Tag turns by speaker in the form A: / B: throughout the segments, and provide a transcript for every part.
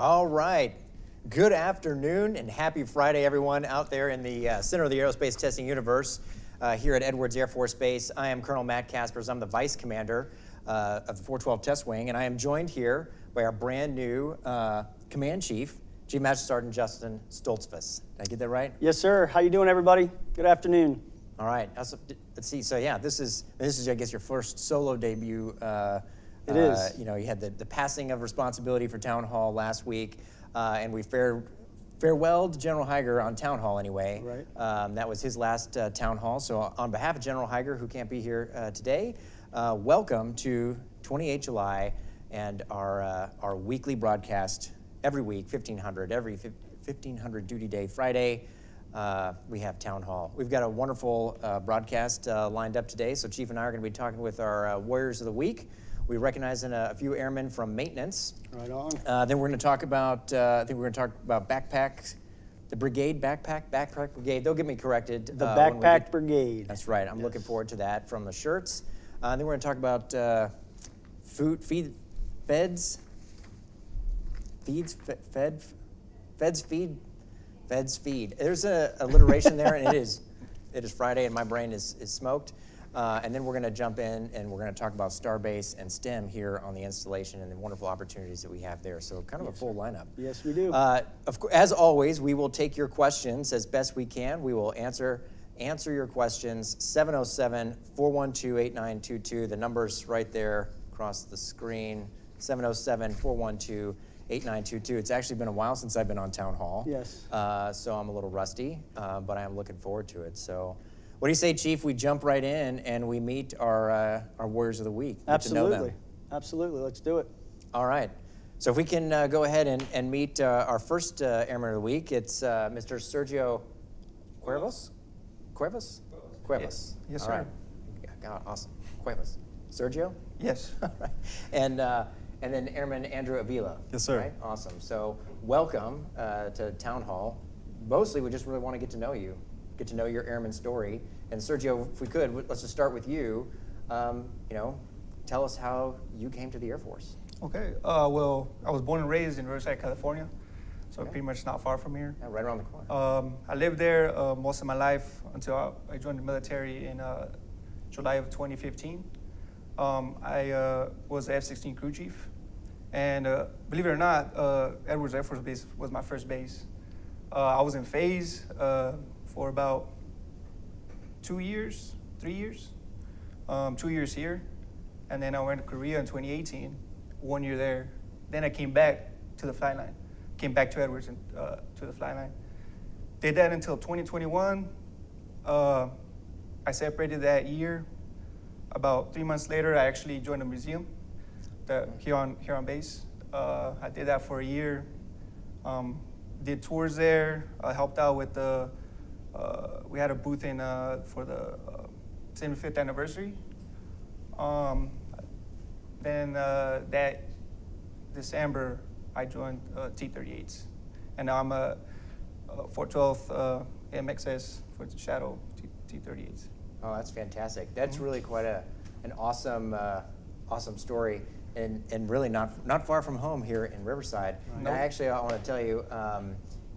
A: All right. Good afternoon and happy Friday, everyone out there in the center of the aerospace testing universe here at Edwards Air Force Base. I am Colonel Matt Caspers. I'm the Vice Commander of the 412 Test Wing, and I am joined here by our brand new Command Chief, Chief Master Sergeant Justin Stoltzfus. Did I get that right?
B: Yes, sir. How you doing, everybody? Good afternoon.
A: All right. Let's see. So yeah, this is I guess your first solo debut.
B: It is.
A: You know, you had the passing of responsibility for Townhall last week, and we farewelled General Higer on Townhall anyway.
B: Right.
A: That was his last Townhall. So on behalf of General Higer, who can't be here today, welcome to 28 July and our weekly broadcast every week, 1500, every 1500 duty day Friday. We have Town Hall. We've got a wonderful broadcast lined up today. So Chief and I are going to be talking with our Warriors of the Week. We recognize a few airmen from maintenance.
B: Right on.
A: Then we're going to talk about, I think we're going to talk about backpack, the brigade, backpack brigade. They'll get me corrected.
B: The backpack brigade.
A: That's right. I'm looking forward to that from the shirts. Then we're going to talk about feds feed. There's a alliteration there, and it is Friday, and my brain is smoked. And then we're going to jump in, and we're going to talk about STARBASE and STEM here on the installation and the wonderful opportunities that we have there. So kind of a full lineup.
B: Yes, we do.
A: As always, we will take your questions as best we can. We will answer your questions. 707-412-8922. The number's right there across the screen. 707-412-8922. It's actually been a while since I've been on Town Hall.
B: Yes.
A: So I'm a little rusty, but I am looking forward to it. So what do you say, Chief? We jump right in and we meet our Warriors of the Week.
B: Absolutely.
A: Get to know them.
B: Absolutely. Let's do it.
A: All right. So if we can go ahead and meet our first Airman of the Week, it's Mr. Sergio Cuevas? Cuevas?
C: Yes,
A: All
C: sir.
A: right. God, awesome. Cuevas. Sergio?
C: Yes.
A: All right. And then Airman Andrew Avila.
C: Yes, sir.
A: Right? Awesome. So welcome to Town Hall. Mostly, we just really want to get to know you, get to know your airman story. And Sergio, if we could, let's just start with you. Tell us how you came to the Air Force.
C: Okay. Well, I was born and raised in Riverside, California, so pretty much not far from here.
A: Yeah, right around the corner.
C: I lived there most of my life until I joined the military in July of 2015. I was the F-16 crew chief. And believe it or not, Edwards Air Force Base was my first base. I was in phase for about 3 years, 2 years here. And then I went to Korea in 2018, 1 year there. Then I came back to the flight line, came back to Edwards and to the flight line. Did that until 2021. I separated that year. About 3 months later, I actually joined a museum here on base. I did that for a year. Did tours there. Helped out with we had a booth in for the 75th anniversary. Then that December, I joined T-38s, and now I'm a 412th MXS for the Shadow T-38s.
A: Oh, that's fantastic. That's really quite an awesome story, and really not far from home here in Riverside.
C: Right.
A: And I want to tell you,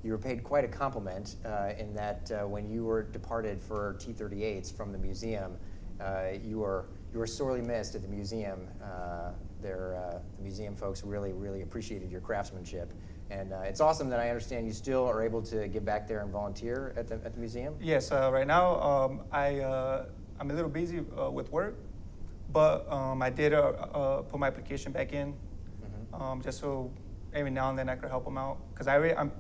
A: you were paid quite a compliment in that when you were departed for T-38s from the museum, you were sorely missed at the museum. The museum folks really appreciated your craftsmanship. And it's awesome that I understand you still are able to get back there and volunteer at the museum.
C: Yes, right now I'm a little busy with work, but I did put my application back in, just so every now and then I could help them out, because I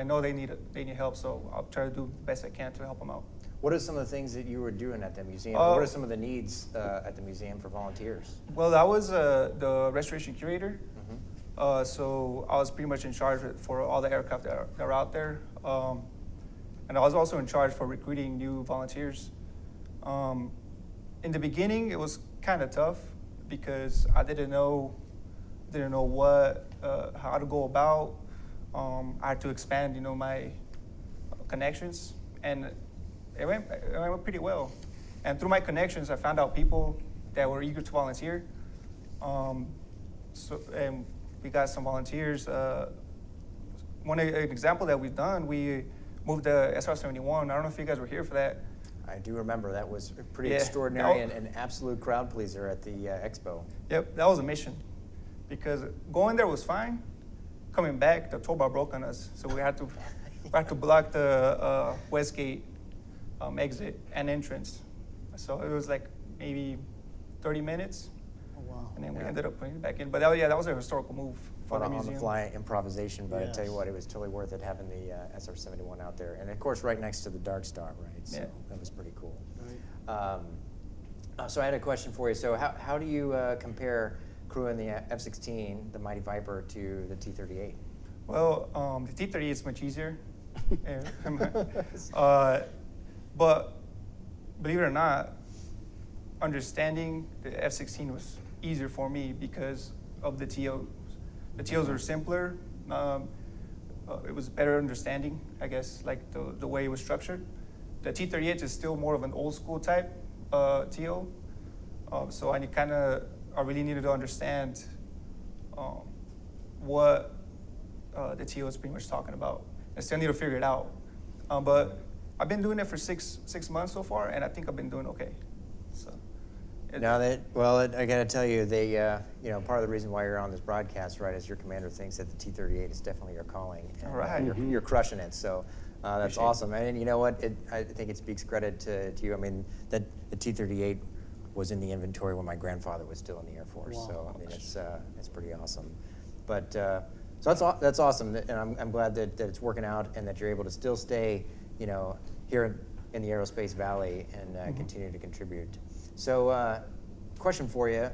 C: know they need help, so I'll try to do the best I can to help them out.
A: What are some of the things that you were doing at the museum? What are some of the needs at the museum for volunteers?
C: Well, I was the restoration curator. So I was pretty much in charge for all the aircraft that are out there. And I was also in charge for recruiting new volunteers. In the beginning, it was kind of tough because I didn't know how to go about. I had to expand, my connections, and it went pretty well. And through my connections, I found out people that were eager to volunteer. And we got some volunteers an example that we've done, we moved the SR-71. I don't know if you guys were here for that.
A: I do remember that was pretty
C: Yeah.
A: extraordinary and an absolute crowd pleaser at the expo.
C: Yep, that was a mission, because going there was fine. Coming back, the toll bar broke on us, so we had to block the West Gate exit and entrance. So it was like maybe 30 minutes,
B: Oh, wow.
C: and then we
A: Yeah.
C: ended up putting it back in. But that was a historical move for the
A: On the
C: museum.
A: fly improvisation, but I tell you
B: Yes.
A: what, it was totally worth it having the SR-71 out there, and of course right next to the Dark Star, right? So
C: Yeah.
A: that was pretty cool.
B: Right.
A: So I had a question for you. So how do you compare crewing the F-16, the Mighty Viper, to the T-38?
C: Well, the T-38 is much easier. But believe it or not, understanding the F-16 was easier for me because of the TOs. The TOs were simpler. It was better understanding, I guess, like the way it was structured. The T-38 is still more of an old school type TO. So I really needed to understand what the TO is pretty much talking about. I still need to figure it out. But I've been doing it for six months so far, and I think I've been doing okay. So.
A: I got to tell you, part of the reason why you're on this broadcast, right, is your commander thinks that the T-38 is definitely your calling. And,
C: All right.
A: You're crushing it, so that's
C: Appreciate it.
A: awesome. And you know what? I think it speaks credit to you. I mean, that the T-38 was in the inventory when my grandfather was still in the Air Force,
B: Wow.
A: so I mean, it's pretty awesome. But so that's awesome, and I'm glad that it's working out and that you're able to still stay, here in the Aerospace Valley and continue to contribute. So, question for you: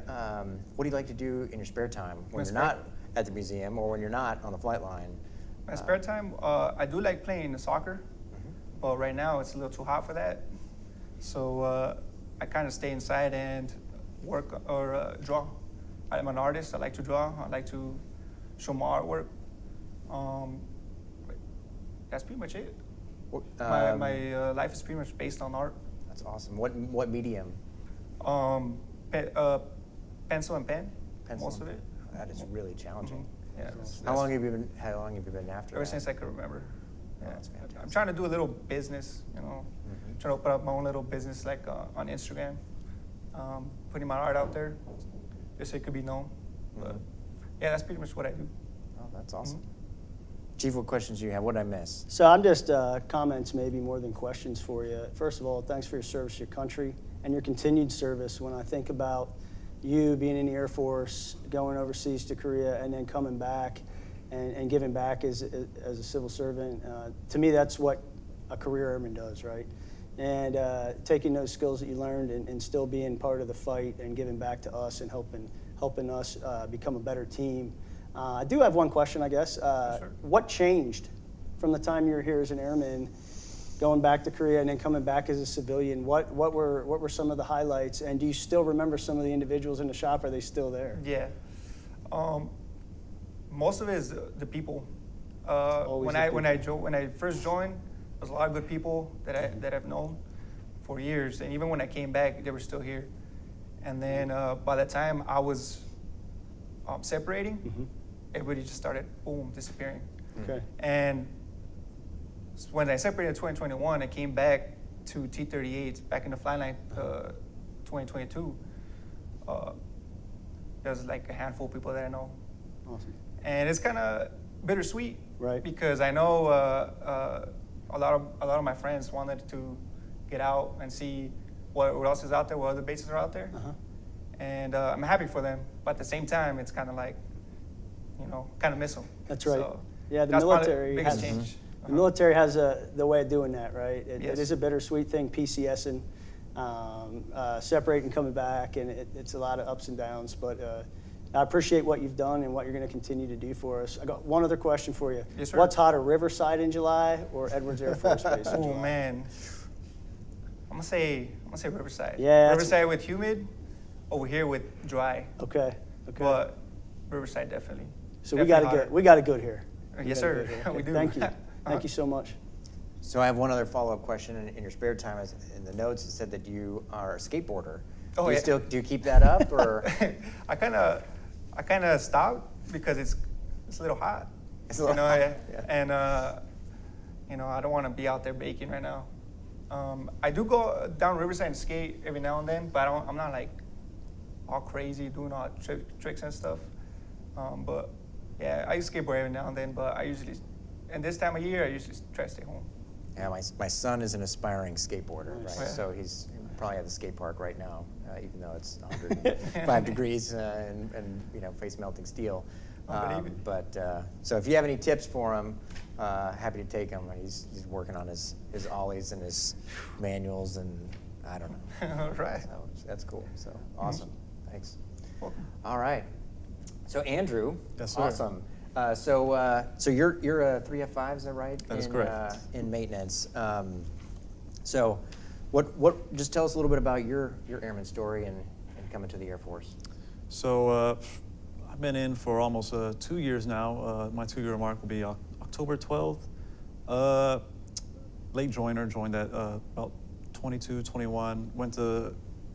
A: what do you like to do in your spare time when you're not at the museum or when you're not on the flight line?
C: My spare time, I do like playing soccer, but right now it's a little too hot for that. So I kind of stay inside and work or draw. I'm an artist. I like to draw. I like to show my artwork. That's pretty much it. My life is pretty much based on art.
A: That's awesome. What medium?
C: Pencil and pen.
A: Pencil
C: Most
A: and
C: of it.
A: pen. That is really challenging.
C: Yeah.
A: How long have you been after
C: Ever
A: that?
C: since I could remember.
A: Oh,
C: Yeah.
A: that's fantastic.
C: I'm trying to do a little business, trying to open up my own little business like on Instagram, putting my art out there just so it could be known. But yeah, that's pretty much what I do.
A: Oh, that's awesome. Chief, what questions do you have? What did I miss?
B: So I'm just comments maybe more than questions for you. First of all, thanks for your service to your country and your continued service. When I think about you being in the Air Force, going overseas to Korea, and then coming back and giving back as a civil servant, to me that's what a career airman does, right? And taking those skills that you learned and still being part of the fight and giving back to us and helping us become a better team. I do have one question, I guess.
C: Sure.
B: What changed from the time you were here as an airman, going back to Korea, and then coming back as a civilian? What were some of the highlights? And do you still remember some of the individuals in the shop? Are they still there?
C: Yeah. Most of it is the people.
B: Always
C: When I first joined, there's a lot of good people that I've known for years, and even when I came back, they were still here. And then by the time I was separating, everybody just started disappearing.
B: Okay.
C: And when I separated in 2021, I came back to T-38s back in the flight line 2022. There's like a handful of people that I know.
B: Awesome.
C: And it's kind of bittersweet,
B: Right.
C: Because I know a lot of my friends wanted to get out and see what else is out there, what other bases are out there, and I'm happy for them. But at the same time, it's kind of like, kind of miss them.
B: That's right.
C: So
B: Yeah, the
C: that's probably
B: military
C: biggest
B: has
C: change.
B: the military has the way of doing that, right? It
C: Yes.
B: is a bittersweet thing, PCSing, separating, coming back, and it's a lot of ups and downs. But I appreciate what you've done and what you're going to continue to do for us. I got one other question for you.
C: Yes, sir.
B: What's hotter, Riverside in July or Edwards Air Force Base in
C: Oh
B: July?
C: man, I'm gonna say Riverside.
B: Yeah, that's-
C: Riverside with humid, over here with dry.
B: Okay.
C: But Riverside definitely.
B: So
C: Definitely
B: we got it good here.
C: Yes,
B: got it
C: sir.
B: good here.
C: We
B: Okay,
C: do.
B: Thank you. Thank you so much.
A: So I have one other follow-up question. In your spare time, in the notes, it said that you are a skateboarder.
C: Oh,
A: do you
C: yeah.
A: do you keep that up, or?
C: I kind of stopped because it's a little hot.
A: You know,
C: yeah.
A: yeah.
C: And I don't want to be out there baking right now. I do go down Riverside and skate every now and then, but I'm not like all crazy doing all tricks and stuff. But yeah, I skateboard every now and then, but and this time of year, I usually try to stay home.
A: Yeah, my son is an aspiring skateboarder,
B: Nice.
A: right?
C: Yeah.
A: So he's probably at the skate park right now, even though it's 105 degrees and face melting steel. So if you have any tips for him, happy to take him. He's working on his ollies and his manuals, and I don't know.
C: Right.
A: So that's cool. So awesome. Thanks.
C: Welcome.
A: All right. So Andrew,
D: Yes, sir.
A: awesome. So you're a 3F5, is that right?
D: That is correct.
A: In maintenance. So what? Just tell us a little bit about your airman story and coming to the Air Force.
D: So I've been in for almost 2 years now. My 2-year mark will be October 12th. Late joiner, joined at about 22, 21. Went to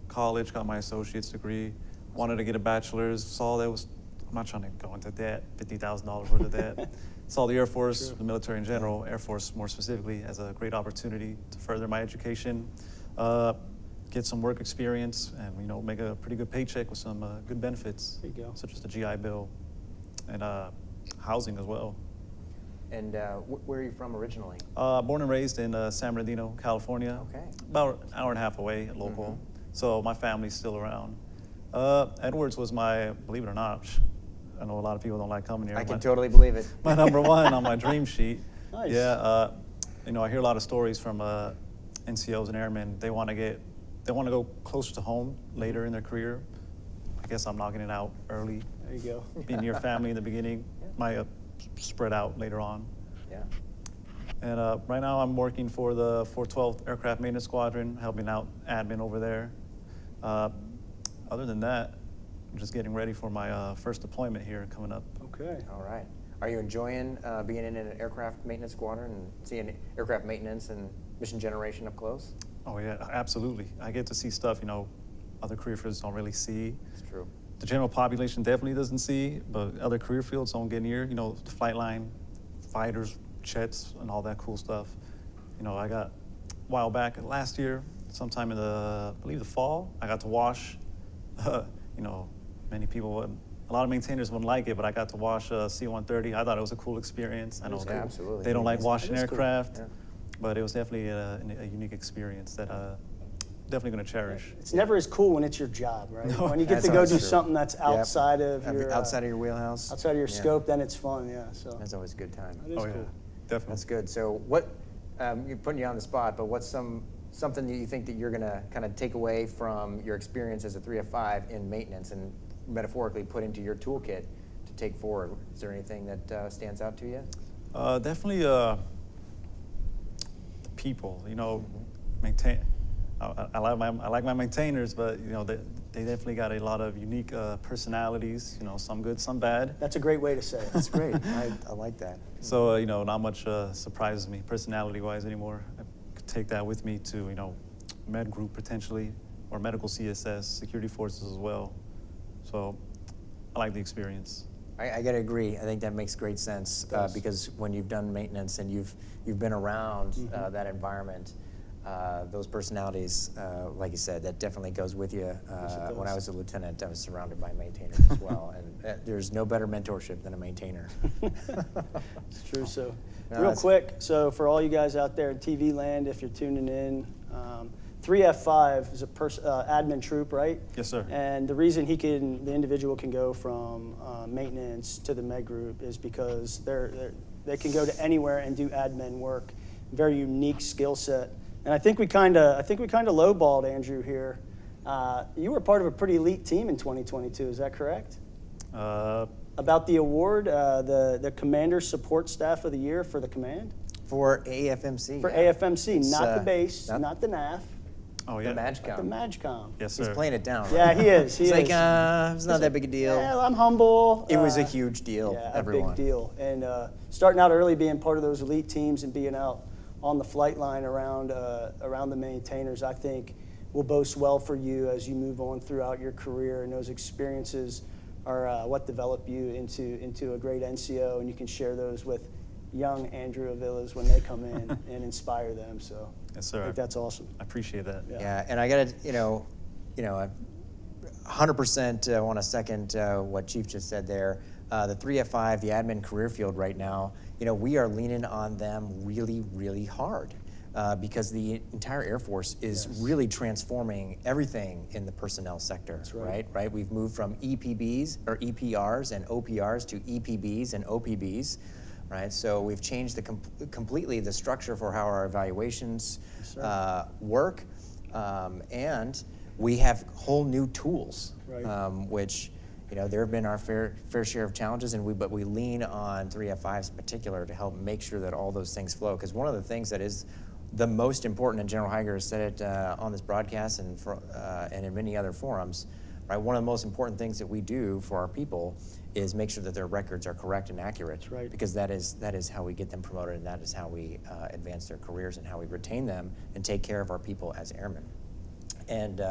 D: college, got my associate's degree. Wanted to get a bachelor's. Saw that was, I'm not trying to go into debt, $50,000 worth of debt. Saw the Air Force, the military in general, Air Force more specifically, as a great opportunity to further my education, get some work experience, and make a pretty good paycheck with some good benefits,
B: There you go.
D: such as the GI Bill and housing as well.
A: And where are you from originally?
D: Born and raised in San Bernardino, California.
A: Okay.
D: About an hour and a half away, local. So my family's still around. Edwards was my, believe it or not, I know a lot of people don't like coming here.
A: I can
D: but
A: totally believe it.
D: my number one on my dream sheet.
B: Nice.
D: Yeah, I hear a lot of stories from NCOs and airmen. They want to go closer to home later in their career. I guess I'm knocking it out early.
B: There you go.
D: Be near family in the beginning. Might spread out later on.
A: Yeah.
D: And right now I'm working for the 412th Aircraft Maintenance Squadron, helping out admin over there. Other than that, I'm just getting ready for my first deployment here coming up.
B: Okay.
A: All right. Are you enjoying being in an aircraft maintenance squadron and seeing aircraft maintenance and mission generation up close?
D: Oh yeah, absolutely. I get to see stuff, other career fields don't really see.
A: It's true.
D: The general population definitely doesn't see, but other career fields don't get near. The flight line, fighters, jets, and all that cool stuff. I got, a while back, last year, sometime in I believe the fall, I got to wash, many people, a lot of maintainers wouldn't like it, but I got to wash a C-130. I thought it was a cool experience. I know
A: Yeah, absolutely.
D: they don't like washing
B: That is cool.
D: aircraft,
A: Yeah.
D: but it was definitely a unique experience that definitely going to cherish.
B: It's never as cool when it's your job, right?
D: No.
B: When you get
A: That's
B: to go
A: always
B: do
A: true.
B: something that's
A: Yep.
B: outside of your
A: outside of your wheelhouse.
B: outside of your
A: Yeah.
B: scope, then it's fun. Yeah. So
A: That's always a good time.
B: that is
D: Oh yeah,
B: cool.
D: definitely.
A: That's good. So what, you're putting you on the spot, but what's something that you think that you're gonna kind of take away from your experience as a 3F5 in maintenance and metaphorically put into your toolkit to take forward? Is there anything that stands out to you?
D: Definitely the people. Maintain. I like my maintainers, but they definitely got a lot of unique personalities. Some good, some bad.
B: That's a great way to say it.
A: That's great. I like that.
D: So not much surprises me personality-wise anymore. I could take that with me to med group potentially, or medical CSS, security forces as well. So I like the experience.
A: I got to agree. I think that makes great sense
B: Does.
A: because when you've done maintenance and you've been around that environment, those personalities, like you said, that definitely goes with you.
B: it
A: When I
B: does.
A: was a lieutenant, I was surrounded by maintainers as well, and there's no better mentorship than a maintainer.
B: It's true. So,
A: No,
B: real
A: that's-
B: quick, so for all you guys out there in TV land, if you're tuning in, 3F5 is a admin troop, right?
D: Yes, sir.
B: And the reason the individual can go from maintenance to the med group is because they can go to anywhere and do admin work. Very unique skill set. And I think we kind of lowballed Andrew here. You were part of a pretty elite team in 2022. Is that correct? About the award, the Commander Support Staff of the Year for the command?
A: For AFMC.
B: For
A: yeah.
B: AFMC,
A: It's,
B: not the base,
A: not-
B: not the NAF,
D: Oh
A: The
D: yeah.
A: MAGCOM.
B: the MAGCOM.
D: Yes, sir.
A: He's playing it down. Right?
B: Yeah, he is. He
A: He's
B: is.
A: like, it's not that big a deal.
B: Yeah, I'm humble.
A: It was a huge deal,
B: Yeah,
A: everyone.
B: a big deal. And starting out early, being part of those elite teams and being out on the flight line around the maintainers, I think will boast well for you as you move on throughout your career. And those experiences what developed you into a great NCO, and you can share those with young Andrew Avilas when they come in and inspire them. So
D: Yes, sir.
B: I think that's awesome.
D: I appreciate that.
A: Yeah, and I got to, I 100% want to second what Chief just said there. The 3F5, the admin career field right now, we are leaning on them really, really hard because the entire Air Force is really transforming everything in the personnel sector.
B: That's right.
A: Right? We've moved from EPBs or EPRs and OPRs to EPBs and OPBs. Right, so we've changed completely the structure for how our evaluations work, and we have whole new tools, which there have been our fair share of challenges, but we lean on 3F5s in particular to help make sure that all those things flow. Because one of the things that is the most important, and General Higer has said it on this broadcast and in many other forums, right? One of the most important things that we do for our people is make sure that their records are correct and accurate.
B: That's right.
A: Because that is how we get them promoted, and that is how we advance their careers and how we retain them and take care of our people as airmen. And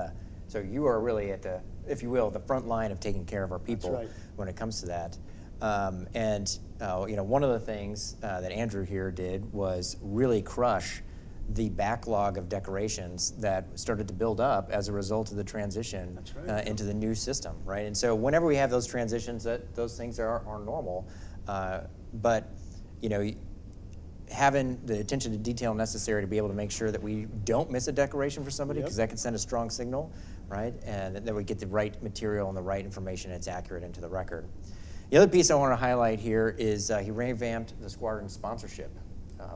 A: so you are really at the, if you will, the front line of taking care of our people when it comes to that. One of the things that Andrew here did was really crush the backlog of decorations that started to build up as a result of the transition into the new system, right? And so whenever we have those transitions, those things are normal, but having the attention to detail necessary to be able to make sure that we don't miss a decoration for somebody, because that can send a strong signal, right? And that we get the right material and the right information, and it's accurate into the record. The other piece I want to highlight here is he revamped the squadron sponsorship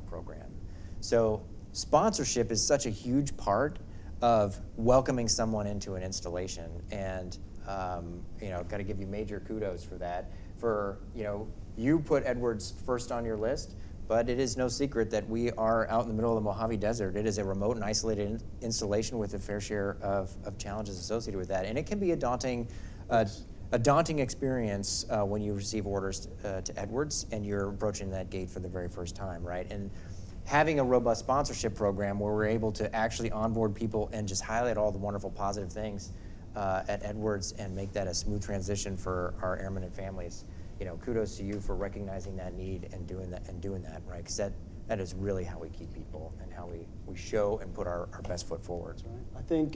A: program. So sponsorship is such a huge part of welcoming someone into an installation, and got to give you major kudos for that. You put Edwards first on your list, but it is no secret that we are out in the middle of the Mojave Desert. It is a remote and isolated installation with a fair share of challenges associated with that, and it can be a daunting experience when you receive orders to Edwards and you're approaching that gate for the very first time, right? And having a robust sponsorship program where we're able to actually onboard people and just highlight all the wonderful positive things at Edwards and make that a smooth transition for our airmen and families. Kudos to you for recognizing that need and doing that, right? Because that is really how we keep people and how we show and put our best foot forward.
B: That's right. I think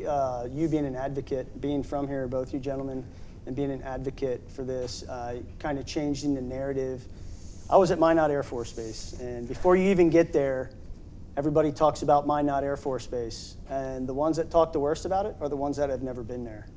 B: you being an advocate, being from here, both you gentlemen, and being an advocate for this, kind of changing the narrative. I was at Minot Air Force Base, and before you even get there, everybody talks about Minot Air Force Base, and the ones that talk the worst about it are the ones that have never been there,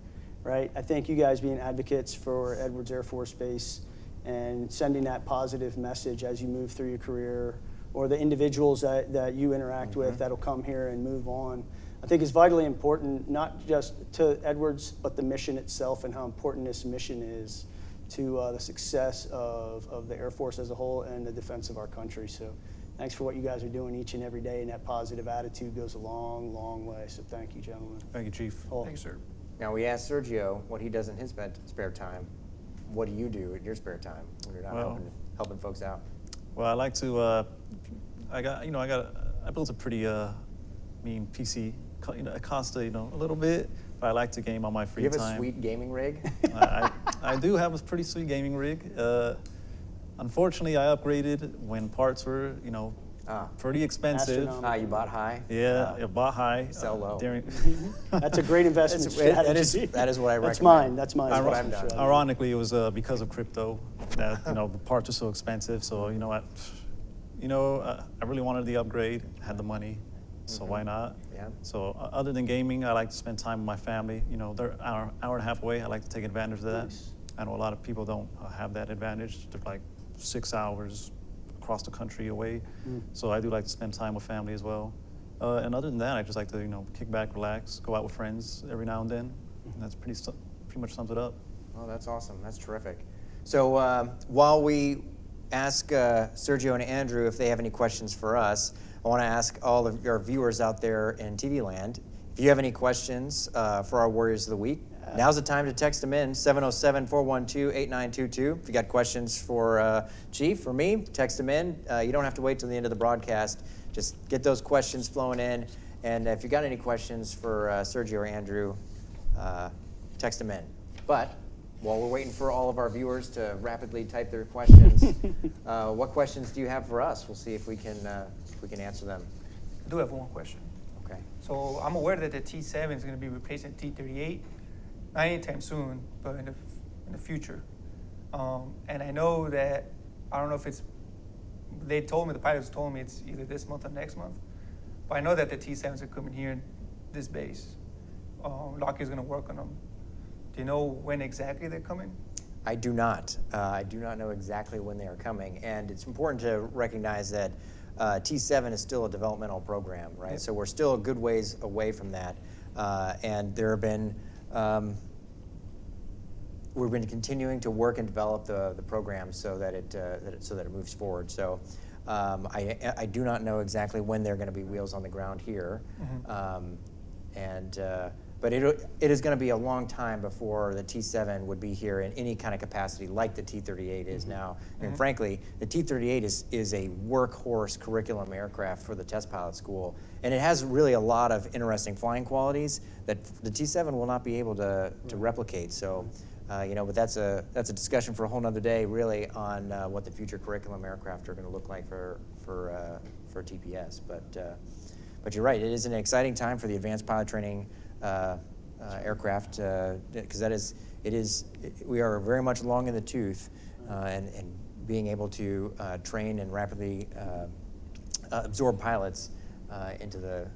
B: right? I think you guys being advocates for Edwards Air Force Base and sending that positive message as you move through your career, or the individuals that you interact with that'll come here and move on, I think is vitally important, not just to Edwards, but the mission itself and how important this mission is to the success of the Air Force as a whole and the defense of our country. So thanks for what you guys are doing each and every day, and that positive attitude goes a long, long way. So thank you, gentlemen.
D: Thank you, Chief.
C: Thank you, sir.
A: Now, we asked Sergio what he does in his spare time. What do you do in your spare time when you're not helping folks out?
D: Well, I like to, I built a pretty mean PC. It costs a little bit, but I like to game on my free time.
A: You have a sweet gaming rig?
D: I do have a pretty sweet gaming rig. Unfortunately, I upgraded when parts were, pretty expensive.
A: You bought high?
D: Yeah, I bought high.
A: Sell low.
B: That's a great investment strategy.
A: That is what I recommend.
B: That's mine.
A: That's what I've done.
D: Ironically, it was because of crypto that the parts are so expensive. So I really wanted the upgrade, had the money, so why not?
A: Yeah.
D: So other than gaming, I like to spend time with my family. They're an hour and a half away. I like to take advantage of that.
B: Nice.
D: I know a lot of people don't have that advantage. They're like 6 hours across the country away. So I do like to spend time with family as well. And other than that, I just like to kick back, relax, go out with friends every now and then. And that's pretty much sums it up.
A: Oh, that's awesome. That's terrific. So while we ask Sergio and Andrew if they have any questions for us, I want to ask all of our viewers out there in TV land, if you have any questions for our Warriors of the Week, now's the time to text them in, 707-412-8922. If you got questions for Chief or me, text them in. You don't have to wait till the end of the broadcast. Just get those questions flowing in. And if you got any questions for Sergio or Andrew, text them in. But while we're waiting for all of our viewers to rapidly type their questions, what questions do you have for us? We'll see if we can answer them.
C: I do have one question.
A: Okay.
C: So I'm aware that the T7 is going to be replacing T38, not anytime soon, but in the future. And I know that, I don't know if it's, they told me, the pilots told me it's either this month or next month, but I know that the T7s are coming here in this base. Lockheed's going to work on them. Do you know when exactly they're coming?
A: I do not. I do not know exactly when they are coming, and it's important to recognize that T7 is still a developmental program, right?
C: Yep.
A: So we're still a good ways away from that, and there have been we've been continuing to work and develop the program so that it moves forward. So I do not know exactly when they're going to be wheels on the ground here, but it is going to be a long time before the T7 would be here in any kind of capacity like the T38 is now. And frankly, the T38 is a workhorse curriculum aircraft for the test pilot school, and it has really a lot of interesting flying qualities that the T7 will not be able to replicate. So, but that's a discussion for a whole nother day, really, on what the future curriculum aircraft are going to look like for TPS. But you're right; it is an exciting time for the advanced pilot training aircraft, because we are very much long in the tooth, and being able to train and rapidly absorb pilots into the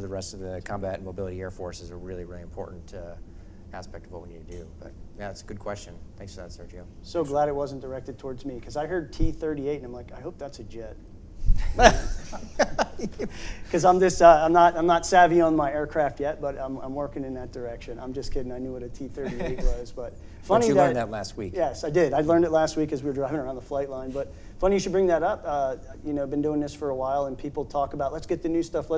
A: rest of the combat and mobility air force is a really, really important aspect of what we need to do. But yeah, it's a good question. Thanks for that, Sergio.
B: So glad it wasn't directed towards me, because I heard T-38 and I'm like, I hope that's a jet. Because I'm not savvy on my aircraft yet, but I'm working in that direction. I'm just kidding. I knew what a T-38 was, but funny
A: But you learned that last week.
B: Yes, I did. I learned it last week as we were driving around the flight line. But funny you should bring that up. Been doing this for a while, and people talk about let's get the new stuff,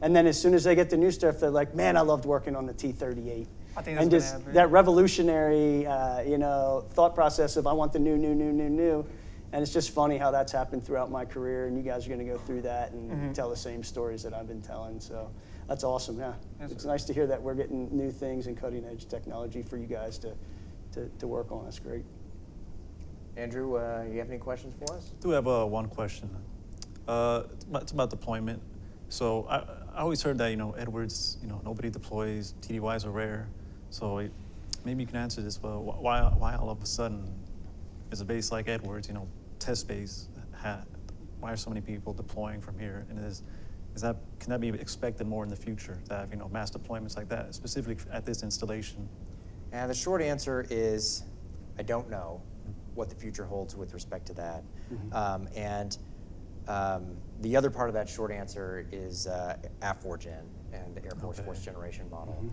B: and then as soon as they get the new stuff, they're like, man, I loved working on the T-38.
C: I think that's
B: and just
C: happen.
B: that revolutionary, thought process of I want the new. And it's just funny how that's happened throughout my career, and you guys are going to go through that and tell the same stories that I've been telling. So that's awesome. Yeah, it's nice to hear that we're getting new things and cutting edge technology for you guys to work on. That's great.
A: Andrew, you have any questions for us?
D: I do have one question. It's about deployment. So I always heard that Edwards, nobody deploys, TDYs are rare. So maybe you can answer this. Well, why all of a sudden is a base like Edwards, test base, why are so many people deploying from here? And can that be expected more in the future to have mass deployments like that, specifically at this installation?
A: And the short answer is I don't know what the future holds with respect to that. The other part of that short answer is AF4Gen and the Air Force Fourth Generation model.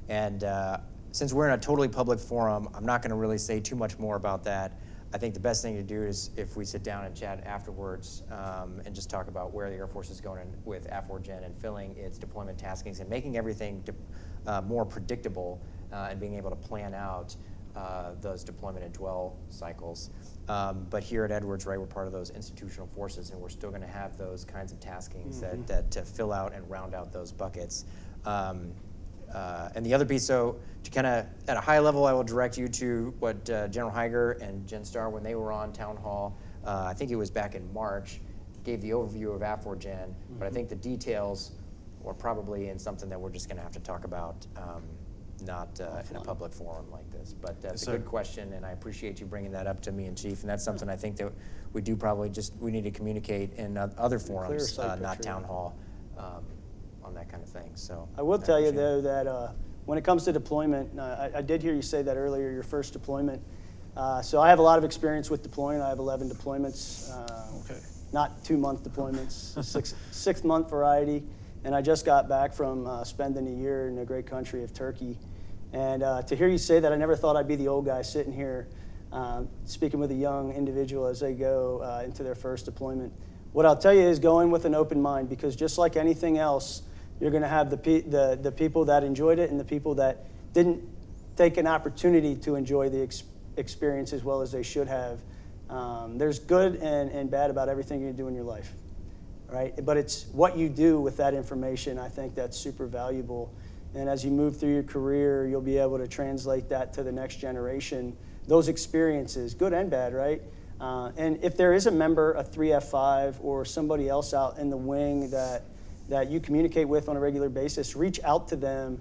A: And since we're in a totally public forum, I'm not going to really say too much more about that. I think the best thing to do is if we sit down and chat afterwards and just talk about where the Air Force is going with AF4Gen and filling its deployment taskings and making everything more predictable and being able to plan out those deployment and dwell cycles. But here at Edwards, right, we're part of those institutional forces, and we're still going to have those kinds of taskings that fill out and round out those buckets. And the other piece, so to kind of, at a high level, I will direct you to what General Heiger and Jen Starr, when they were on Townhall, I think it was back in March, gave the overview of AF4Gen, but I think the details were probably in something that we're just going to have to talk about, not in a public forum like this. But that's a good question, and I appreciate you bringing that up to me and Chief, and that's something I think that we do probably we need to communicate in other forums, not Townhall. On that kind of thing. So
B: I will tell you though that when it comes to deployment, I did hear you say that earlier, your first deployment. So I have a lot of experience with deploying. I have 11 deployments, not 2-month deployments, six-month variety. And I just got back from spending a year in the great country of Turkey. And to hear you say that, I never thought I'd be the old guy sitting here speaking with a young individual as they go into their first deployment. What I'll tell you is go in with an open mind, because just like anything else, you're going to have the people that enjoyed it and the people that didn't take an opportunity to enjoy the experience as well as they should have. There's good and bad about everything you do in your life, right? But it's what you do with that information, I think that's super valuable. And as you move through your career, you'll be able to translate that to the next generation, those experiences, good and bad, right? And if there is a member, a 3F5, or somebody else out in the wing that you communicate with on a regular basis, reach out to them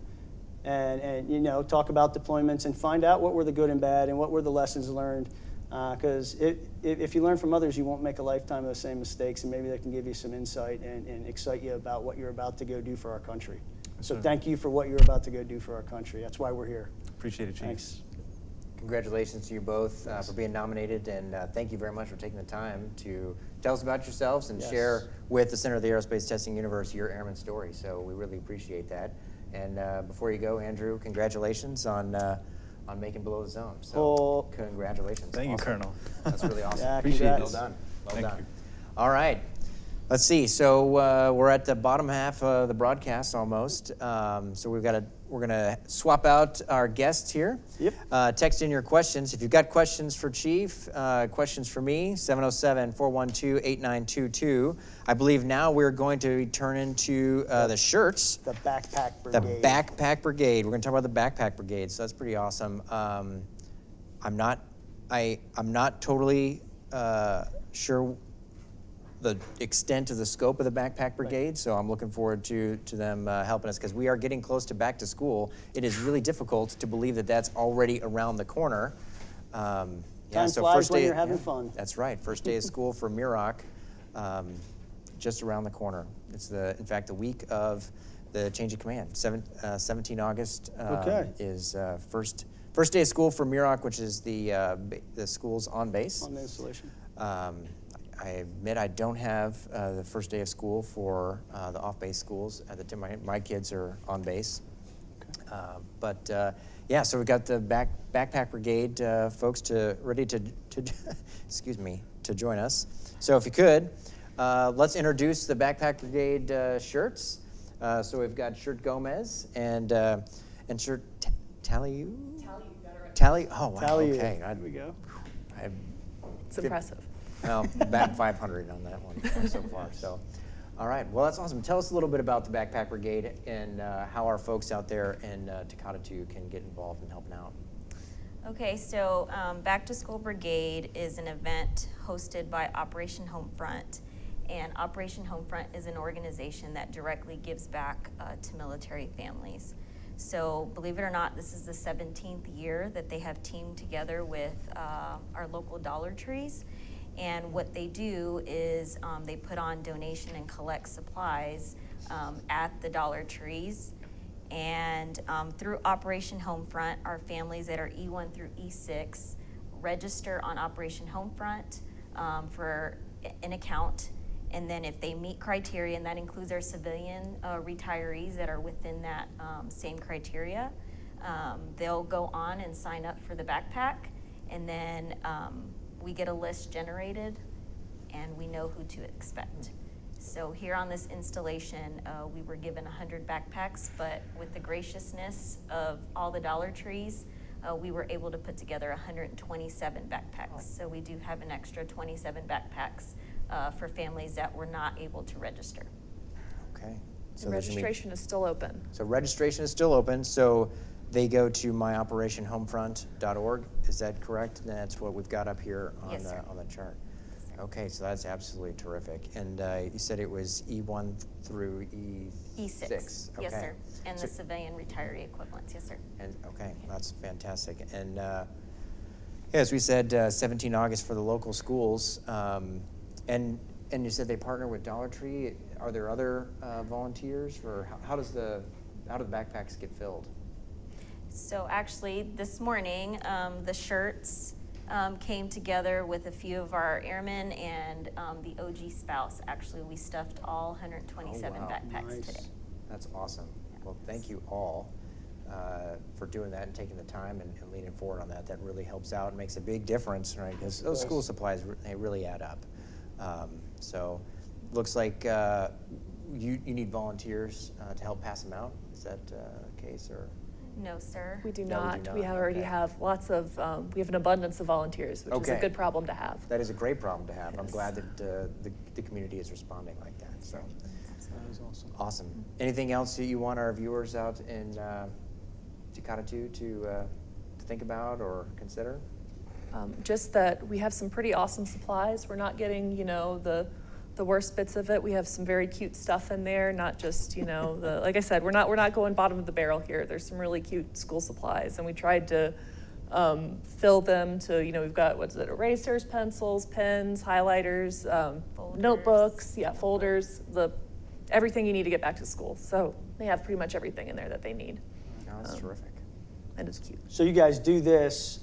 B: and you know, talk about deployments and find out what were the good and bad and what were the lessons learned. Because if you learn from others, you won't make a lifetime of the same mistakes, and maybe that can give you some insight and excite you about what you're about to go do for our country. So thank you for what you're about to go do for our country. That's why we're here.
D: Appreciate it, Chief.
B: Thanks.
A: Congratulations to you both for being nominated, and thank you very much for taking the time to tell us about yourselves and
B: Yes.
A: share with the Center of the Aerospace Testing Universe your airman story. So we really appreciate that. And before you go, Andrew, congratulations on making below the zone. So
B: Oh.
A: congratulations.
D: Thank you,
A: Awesome.
D: Colonel.
A: That's really awesome.
B: Yeah,
D: Appreciate
B: congrats.
A: Well done. Well
D: Thank
A: done.
D: you.
A: All right. Let's see. So we're at the bottom half of the broadcast almost. So we're gonna swap out our guests here.
B: Yep.
A: Text in your questions. If you've got questions for Chief, questions for me, 707-412-8922. I believe now we're going to turn into the shirts.
B: The Backpack
A: The
B: Brigade.
A: Backpack Brigade. We're going to talk about the Backpack Brigade, so that's pretty awesome. I'm not totally sure the extent of the scope of the Backpack Brigade, so I'm looking forward to them helping us, because we are getting close to back to school. It is really difficult to believe that that's already around the corner.
B: Time flies when you're having fun.
A: That's right. First day of school for Muroc, just around the corner. It's in fact the week of the change of command. 17 August
B: Okay.
A: is first day of school for Muroc, which is the schools on base.
B: On the installation.
A: I admit I don't have the first day of school for the off-base schools. My kids are on base. Yeah, so we've got the Backpack Brigade folks ready to excuse me, to join us. So if you could, let's introduce the Backpack Brigade shirts. So we've got Shirt Gomez and Shirt Taliu? Tally. Oh, wow.
B: Tally.
A: Okay.
B: There we go.
E: It's impressive.
A: Well, batting 500 on that one so far. So, all right. Well, that's awesome. Tell us a little bit about the Backpack Brigade and how our folks out there in Tecate 2 can get involved in helping out.
F: Okay, so Back-to-School Brigade is an event hosted by Operation Homefront. And Operation Homefront is an organization that directly gives back to military families. So believe it or not, this is the 17th year that they have teamed together with our local Dollar Trees. And what they do is they put on donation and collect supplies at the Dollar Trees. And through Operation Homefront, our families that are E1 through E6 register on Operation Homefront for an account. And then if they meet criteria, and that includes our civilian retirees that are within that same criteria, they'll go on and sign up for the backpack. And then we get a list generated and we know who to expect. So here on this installation, we were given 100 backpacks, but with the graciousness of all the Dollar Trees, we were able to put together 127 backpacks. So we do have an extra 27 backpacks for families that were not able to register.
A: Okay.
E: And registration is still open.
A: So registration is still open. So they go to myoperationhomefront.org. Is that correct? That's what we've got up here on,
F: Yes, sir.
A: On the chart. Okay, so that's absolutely terrific. And you said it was E1 through E6.
F: E6,
A: Okay.
F: yes, sir. And the
A: So-
F: civilian retiree equivalents, yes, sir.
A: And okay, that's fantastic. And as we said, 17 August for the local schools. And you said they partner with Dollar Tree. Are there other volunteers, or how do the backpacks get filled?
F: So actually, this morning, the shirts came together with a few of our airmen and the OG spouse. Actually, we stuffed all 127
A: Oh, wow.
F: backpacks
B: Nice.
F: today.
A: That's awesome. Well, thank you all for doing that and taking the time and leaning forward on that. That really helps out and makes a big difference, right? Because those school supplies, they really add up. So looks like you need volunteers to help pass them out. Is that the case, or?
F: No, sir.
E: We do
A: No, we
E: not.
A: do
E: We
A: not.
E: already
A: Okay.
E: have lots of, we have an abundance of volunteers, which is
A: Okay.
E: a good problem to have.
A: That is a great problem to have. I'm
E: Yes.
A: glad that the community is responding like that. So,
B: was awesome.
A: Awesome. Anything else that you want our viewers out in Tecate to think about or consider?
E: Just that we have some pretty awesome supplies. We're not getting, you know, the worst bits of it. We have some very cute stuff in there, not just, you know, like I said, we're not going bottom of the barrel here. There's some really cute school supplies, and we tried to fill them to, you know, we've got, erasers, pencils, pens, highlighters, notebooks, folders, everything you need to get back to school. So they have pretty much everything in there that they need.
A: No, that's terrific.
E: And it's cute.
B: So you guys do this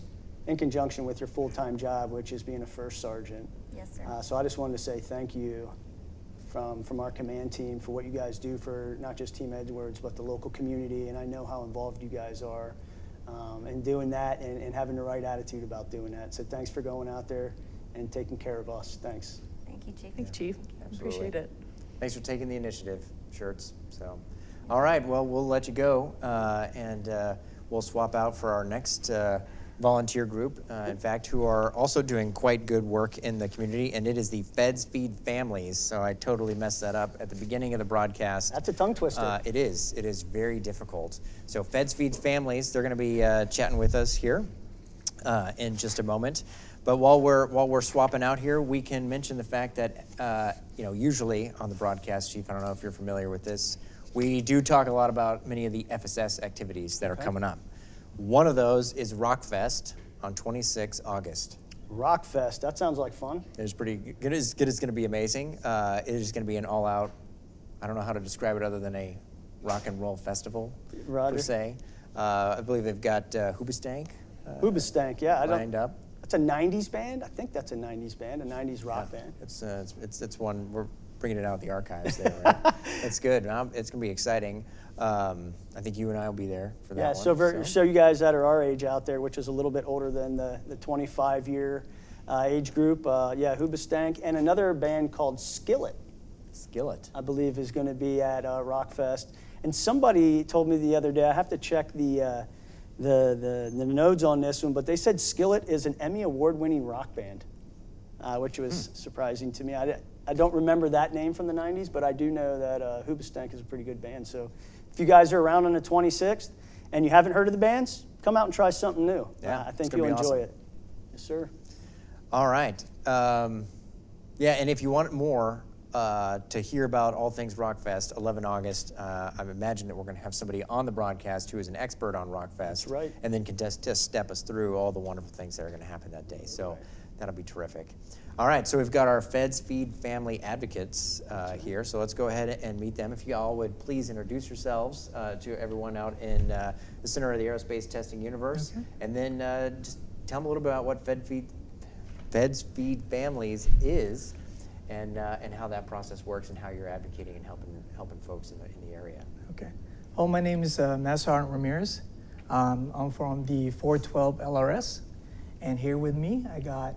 B: in conjunction with your full-time job, which is being a first sergeant.
F: Yes, sir.
B: So I just wanted to say thank you from our command team for what you guys do for not just Team Edgewords, but the local community. And I know how involved you guys are in doing that and having the right attitude about doing that. So thanks for going out there and taking care of us. Thanks.
F: Thank you, Chief.
E: Thank you, Chief.
A: Absolutely.
E: Appreciate it.
A: Thanks for taking the initiative, Shirts. So, all right, well, we'll let you go, and we'll swap out for our next volunteer group, in fact, who are also doing quite good work in the community, and it is the Feds Feed Families. So I totally messed that up at the beginning of the broadcast.
B: That's a tongue twister.
A: It is. It is very difficult. So Feds Feed Families, they're going to be chatting with us here in just a moment. But while we're swapping out here, we can mention the fact that usually on the broadcast, Chief, I don't know if you're familiar with this, we do talk a lot about many of the FSS activities that are coming up. One of those is Rockfest on 26 August.
B: Rockfest, that sounds like fun.
A: It is pretty good. It's going to be amazing. It is going to be an all-out, I don't know how to describe it other than a rock and roll festival,
B: Roger.
A: per se. I believe they've got Hoobastank
B: Hoobastank, yeah.
A: lined up.
B: That's a 90s band? I think that's a 90s band, a 90s rock band.
A: It's one, we're bringing it out of the archives there. Right? It's good. It's going to be exciting. I think you and I will be there for that one.
B: So you guys that are our age out there, which is a little bit older than the 25-year age group, Hoobastank, and another band called Skillet, I believe, is going to be at Rockfest. And somebody told me the other day, I have to check the notes on this one, but they said Skillet is an Emmy Award-winning rock band, which was surprising to me. I don't remember that name from the 90s, but I do know that Hoobastank is a pretty good band. So if you guys are around on the 26th and you haven't heard of the bands, come out and try something new.
A: Yeah,
B: I think you'll enjoy it. Yes, sir.
A: All right. And if you want more to hear about all things Rockfest, 11 August, I imagine that we're going to have somebody on the broadcast who is an expert on Rockfest.
B: That's right.
A: And then can just step us through all the wonderful things that are going to happen that day. So that'll be terrific. All right, so we've got our Feds Feed Family Advocates here. So let's go ahead and meet them. If you all would please introduce yourselves to everyone out in the center of the aerospace testing universe. Okay. And then just tell them a little bit about what Feds Feed Families is, and how that process works, and how you're advocating and helping folks in the area.
G: Okay. Oh, my name is Master Sergeant Ramirez. I'm from the 412 LRS, and here with me I got.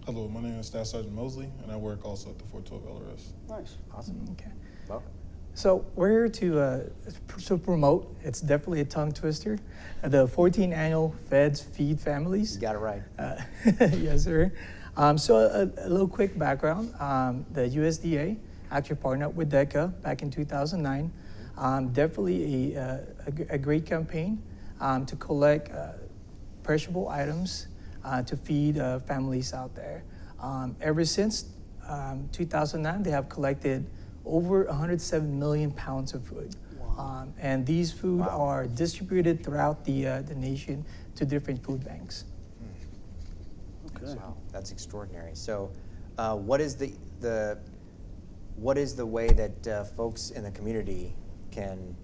H: Hello, my name is Staff Sergeant Mosley, and I work also at the 412 LRS.
B: Nice.
A: Awesome.
G: Okay.
A: Welcome.
G: So we're here to promote. It's definitely a tongue twister. The 14th annual Feds Feed Families.
A: You got it right.
G: Yes, sir. So a little quick background. The USDA actually partnered with Deca back in 2009. Definitely a great campaign to collect perishable items to feed families out there. Ever since 2009, they have collected over 107 million pounds of food.
B: Wow.
G: And these food are distributed throughout the nation to different food banks.
B: Okay.
A: Wow, that's extraordinary. So, what is the way that folks in the community can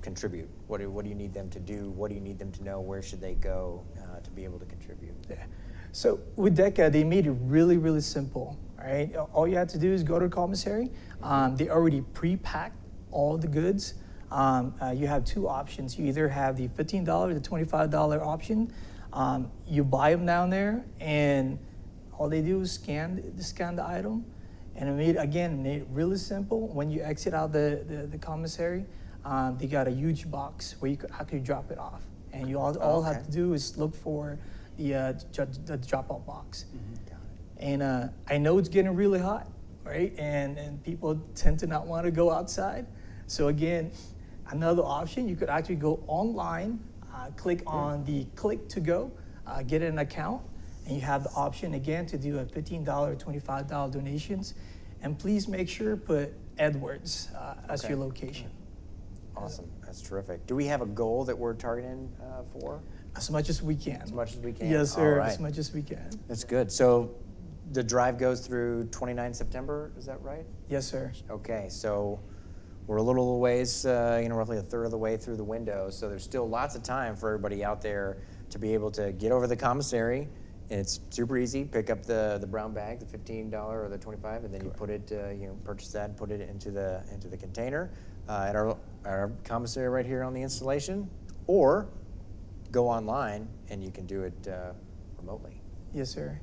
A: contribute? What do you need them to do? What do you need them to know? Where should they go to be able to contribute?
G: Yeah. So with Deca, they made it really, really simple. Right? All you have to do is go to the commissary. They already pre-packed all the goods. You have two options. You either have the $15 or the $25 option. You buy them down there, and all they do is scan the item. And it made it really simple. When you exit out the commissary, they got a huge box where you could actually drop it off. And you all have to do is look for the drop-off box. Mm-hmm. And I know it's getting really hot, right? And people tend to not want to go outside. So again, another option, you could actually go online, click on the click to go, get an account, and you have the option again to do a $15 or $25 donations. And please make sure put Edwards as
A: Okay.
G: your location.
A: Awesome. That's terrific. Do we have a goal that we're targeting for?
G: As much as we can.
A: As much as we can?
G: Yes, sir,
A: All right.
G: as much as we can.
A: That's good. So the drive goes through 29 September, is that right?
G: Yes, sir.
A: Okay, so we're a little ways, roughly a third of the way through the window, so there's still lots of time for everybody out there to be able to get over the commissary. And it's super easy. Pick up the brown bag, the $15 or the $25, and then you put it, purchase that, and put it into the container at our commissary right here on the installation, or go online and you can do it remotely.
G: Yes, sir.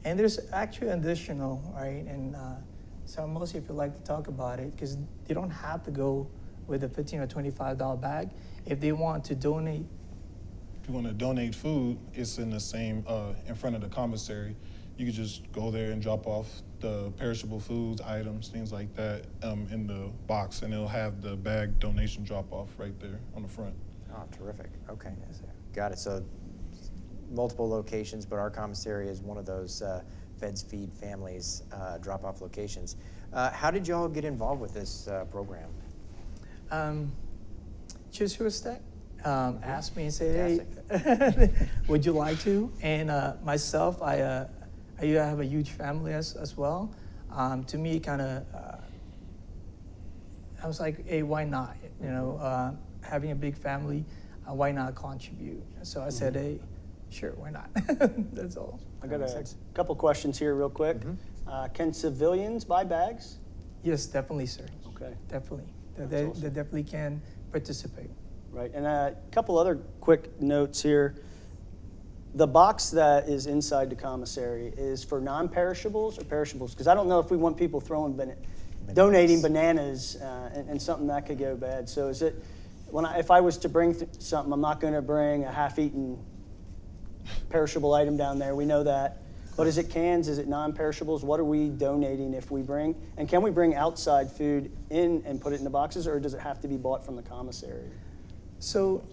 G: And there's actually an additional, right? And so mostly if you'd like to talk about it, because they don't have to go with a $15 or $25 bag. If they want to donate,
H: If you want to donate food, it's in the same, in front of the commissary. You could just go there and drop off the perishable foods, items, things like that in the box, and it'll have the bag donation drop off right there on the front.
A: Oh, terrific. Okay. Got it. So multiple locations, but our commissary is one of those Feds Feed Families drop-off locations. How did you all get involved with this program?
G: Chisuastek asked me and said, hey, would you like to? And myself, I have a huge family as well. To me, kind of, I was like, hey, why not? Having a big family, why not contribute? So I said, hey, sure, why not? That's all.
B: I got a couple questions here real quick. Can civilians buy bags?
G: Yes, definitely, sir.
B: Okay.
G: Definitely.
B: That's
G: They
B: awesome.
G: definitely can participate.
B: Right, and a couple other quick notes here. The box that is inside the commissary is for non-perishables or perishables? Because I don't know if we want people throwing, donating bananas and something that could go bad. So is it, if I was to bring something, I'm not going to bring a half-eaten perishable item down there. We know that. But is it cans? Is it non-perishables? What are we donating if we bring? And can we bring outside food in and put it in the boxes, or does it have to be bought from the commissary?
G: So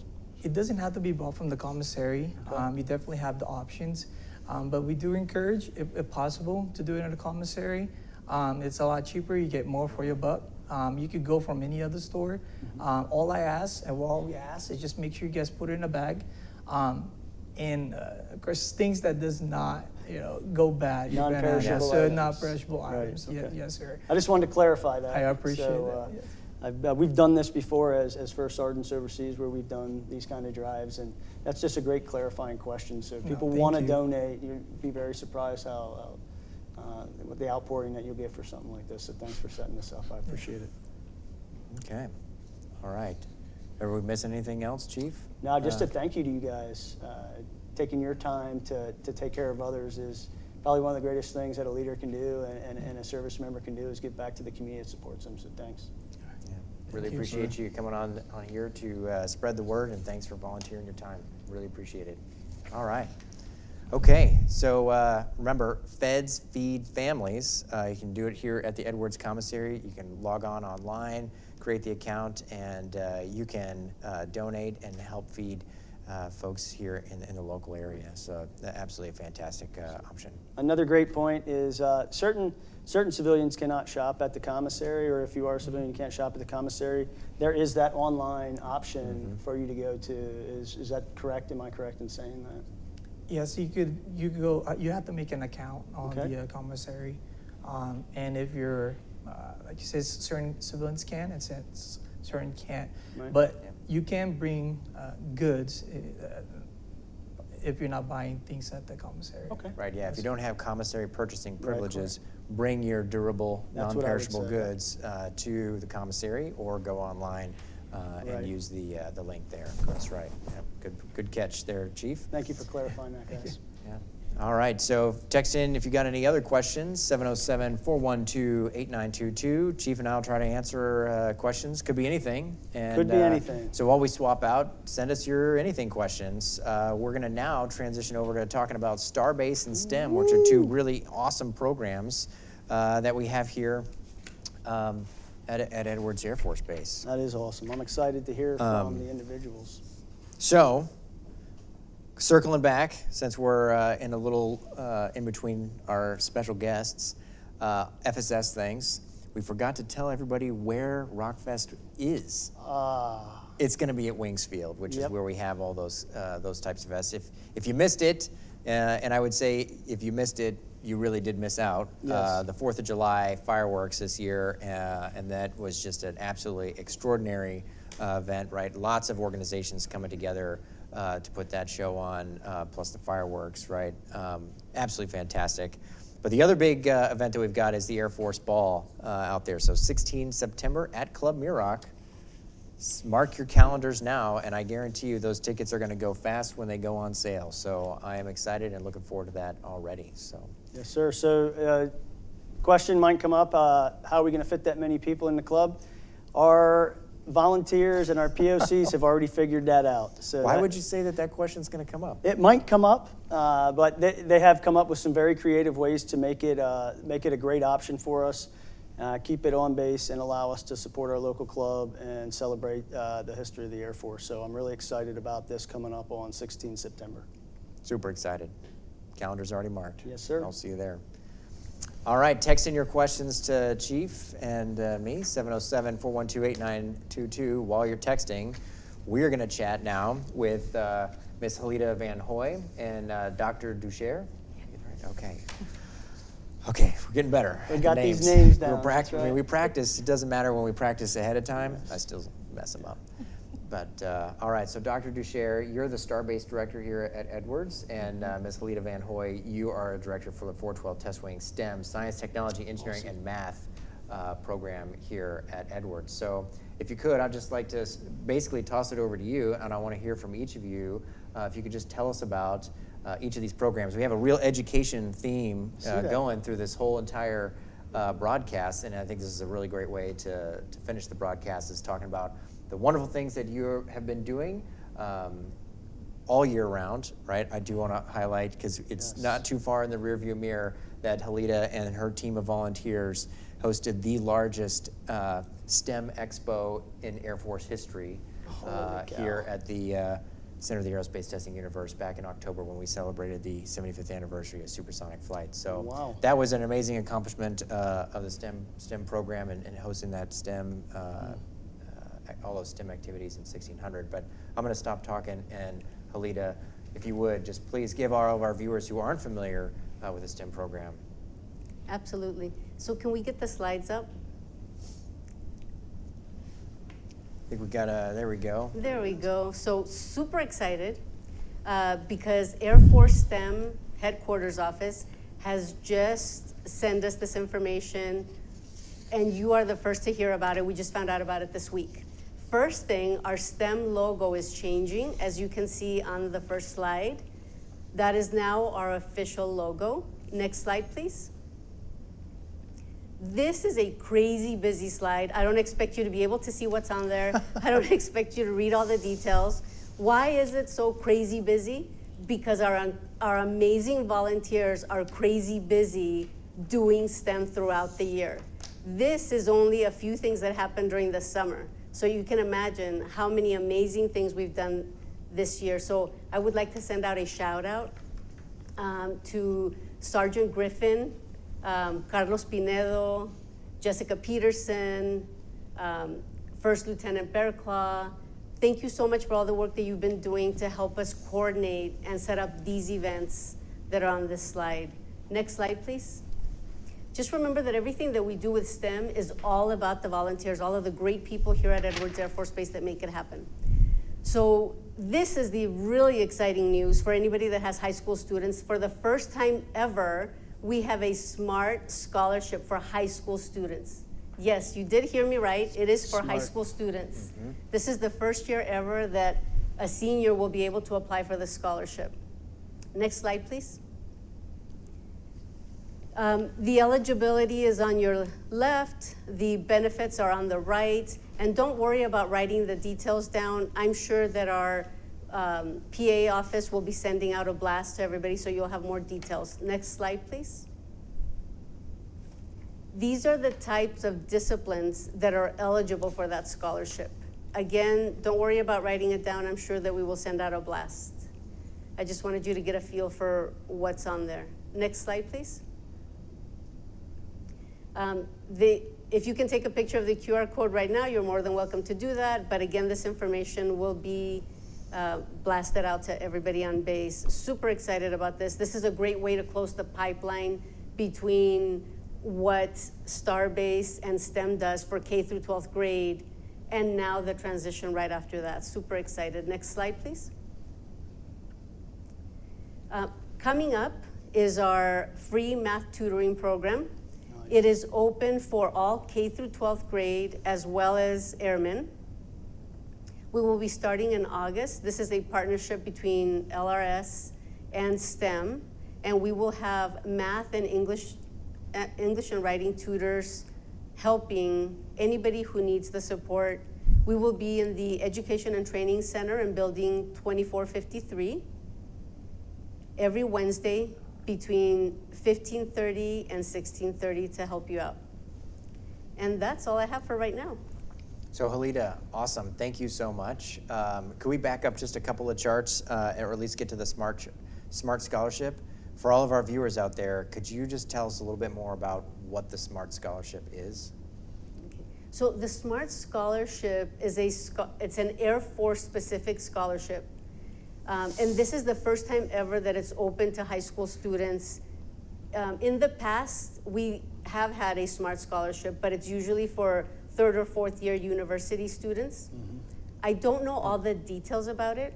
G: it doesn't have to be bought from the commissary. You definitely have the options. But we do encourage, if possible, to do it in the commissary. It's a lot cheaper. You get more for your buck. You could go from any other store. All I ask, and all we ask, is just make sure you guys put it in a bag. And of course, things that does not, go bad.
B: Non-perishable
G: So
B: items.
G: non-perishable
B: Right,
G: items.
B: okay.
G: Yes, sir.
B: I just wanted to clarify that.
G: I appreciate
B: So,
G: that. Yes.
B: We've done this before as First Sergeants overseas, where we've done these kind of drives, and that's just a great clarifying question. So if
G: No,
B: people
G: thank
B: want to
G: you.
B: donate, you'd be very surprised how with the outpouring that you'll get for something like this. So thanks for setting this up. I appreciate it.
A: Okay. All right. Are we missing anything else, Chief?
B: Now, just a thank you to you guys. Taking your time to take care of others is probably one of the greatest things that a leader can do and a service member can do, is give back to the community that supports them. So thanks.
A: Yeah. Really
G: you,
A: appreciate you coming on here to spread the word, and thanks for volunteering your time. Really appreciate it. All right. Okay, so remember, Feds Feed Families. You can do it here at the Edwards Commissary. You can log on online, create the account, and you can donate and help feed folks here in the local area. So absolutely a fantastic option.
B: Another great point is certain civilians cannot shop at the commissary, or if you are a civilian, you can't shop at the commissary. There is that online option for you to go to. Is that correct? Am I correct in saying that?
G: Yes, you could go. You have to make an account on
B: Okay.
G: the commissary, and if you're, like you said, certain civilians can and certain can't.
B: Right.
G: But you can bring goods if you're not buying things at the commissary.
B: Okay.
A: Right, yeah, if you don't have commissary purchasing
B: Right,
A: privileges, bring your durable,
B: That's what I would
A: non-perishable
B: say.
A: goods to the commissary, or go online
B: Right.
A: and use the link there. That's right. Yeah, good catch there, Chief.
B: Thank you for clarifying that, guys.
A: Yeah. All right, so text in if you got any other questions, 707-412-8922. Chief and I will try to answer questions. Could be anything. And,
B: Could be anything.
A: So while we swap out, send us your anything questions. We're going to now transition over to talking about STARBASE and STEM, which are two really awesome programs that we have here at Edwards Air Force Base.
B: That is awesome. I'm excited to hear from the individuals.
A: So, circling back, since we're in a little in between our special guests, FSS things, we forgot to tell everybody where Rockfest is. It's going to be at Wings Field, which is where we have all those types of events. If you missed it, and I would say if you missed it, you really did miss out.
B: Yes.
A: The 4th of July fireworks this year, and that was just an absolutely extraordinary event, right? Lots of organizations coming together to put that show on, plus the fireworks, right? Absolutely fantastic. But the other big event that we've got is the Air Force Ball out there. So 16 September at Club Muroc. Mark your calendars now, and I guarantee you those tickets are going to go fast when they go on sale. So I am excited and looking forward to that already. So.
B: Yes, sir. So question might come up, how are we going to fit that many people in the club? Our volunteers and our POCs have already figured that out. So
A: why would you say that question's going to come up?
B: It might come up, but they have come up with some very creative ways to make it a great option for us, keep it on base, and allow us to support our local club and celebrate the history of the Air Force. So I'm really excited about this coming up on 16 September.
A: Super excited. Calendar's already marked.
B: Yes, sir.
A: I'll see you there. All right, text in your questions to Chief and me, 707-412-8922. While you're texting, we're going to chat now with Ms. Halida Van Hoy and Dr. Ducher. Okay. Okay, we're getting better.
B: We got these names down.
A: That's right. We practice. It doesn't matter when we practice ahead of time. I still mess them up. But all right, so Dr. Ducher, you're the STARBASE director here at Edwards, and Ms. Halida Van Hoy, you are a director for the 412 Test Wing STEM, Science, Technology, Engineering, and Math program here at Edwards. So if you could, I'd just like to basically toss it over to you, and I want to hear from each of you. If you could just tell us about each of these programs. We have a real education theme going through this whole entire broadcast, and I think this is a really great way to finish the broadcast, is talking about the wonderful things that you have been doing all year round, right? I do want to highlight, because it's not too far in the rearview mirror, that Halida and her team of volunteers hosted the largest STEM expo in Air Force history here at the Center of the Aerospace Testing Universe back in October, when we celebrated the 75th anniversary of supersonic flight. So that was an amazing accomplishment of the STEM program and hosting that STEM all those STEM activities in 1600. But I'm going to stop talking, and Halida, if you would, just please give all of our viewers who aren't familiar with the STEM program.
I: Absolutely. So can we get the slides up?
A: I think we got there we go.
I: There we go. So super excited because Air Force STEM headquarters office has just sent us this information, and you are the first to hear about it. We just found out about it this week. First thing, our STEM logo is changing, as you can see on the first slide. That is now our official logo. Next slide, please. This is a crazy busy slide. I don't expect you to be able to see what's on there. I don't expect you to read all the details. Why is it so crazy busy? Because our amazing volunteers are crazy busy doing STEM throughout the year. This is only a few things that happen during the summer. So you can imagine how many amazing things we've done this year. So I would like to send out a shout out to Sergeant Griffin, Carlos Pinedo, Jessica Peterson, First Lieutenant Bearclaw. Thank you so much for all the work that you've been doing to help us coordinate and set up these events that are on this slide. Next slide, please. Just remember that everything that we do with STEM is all about the volunteers, all of the great people here at Edwards Air Force Base that make it happen. So this is the really exciting news for anybody that has high school students. For the first time ever, we have a SMART scholarship for high school students. Yes, you did hear me right. It is for high school students. Mm-hmm. This is the first year ever that a senior will be able to apply for the scholarship. Next slide, please. The eligibility is on your left. The benefits are on the right. And don't worry about writing the details down. I'm sure that our PA office will be sending out a blast to everybody, so you'll have more details. Next slide, please. These are the types of disciplines that are eligible for that scholarship. Again, don't worry about writing it down. I'm sure that we will send out a blast. I just wanted you to get a feel for what's on there. Next slide, please. If you can take a picture of the QR code right now, you're more than welcome to do that. But again, this information will be blasted out to everybody on base. Super excited about this. This is a great way to close the pipeline between what STARBASE and STEM does for K through 12th grade, and now the transition right after that. Super excited. Next slide, please. Coming up is our free math tutoring program.
B: Nice.
I: It is open for all K through 12th grade as well as airmen. We will be starting in August. This is a partnership between LRS and STEM, and we will have math and English and writing tutors helping anybody who needs the support. We will be in the Education and Training Center in Building 2453 every Wednesday between 15:30 and 16:30 to help you out. And that's all I have for right now.
A: So Halida, awesome. Thank you so much. Could we back up just a couple of charts, or at least get to the Smart Scholarship? For all of our viewers out there, could you just tell us a little bit more about what the Smart Scholarship is?
I: Okay. So the Smart Scholarship is it's an Air Force specific scholarship. And this is the first time ever that it's open to high school students. In the past, we have had a Smart Scholarship, but it's usually for third or fourth year university students. Mm-hmm. I don't know all the details about it,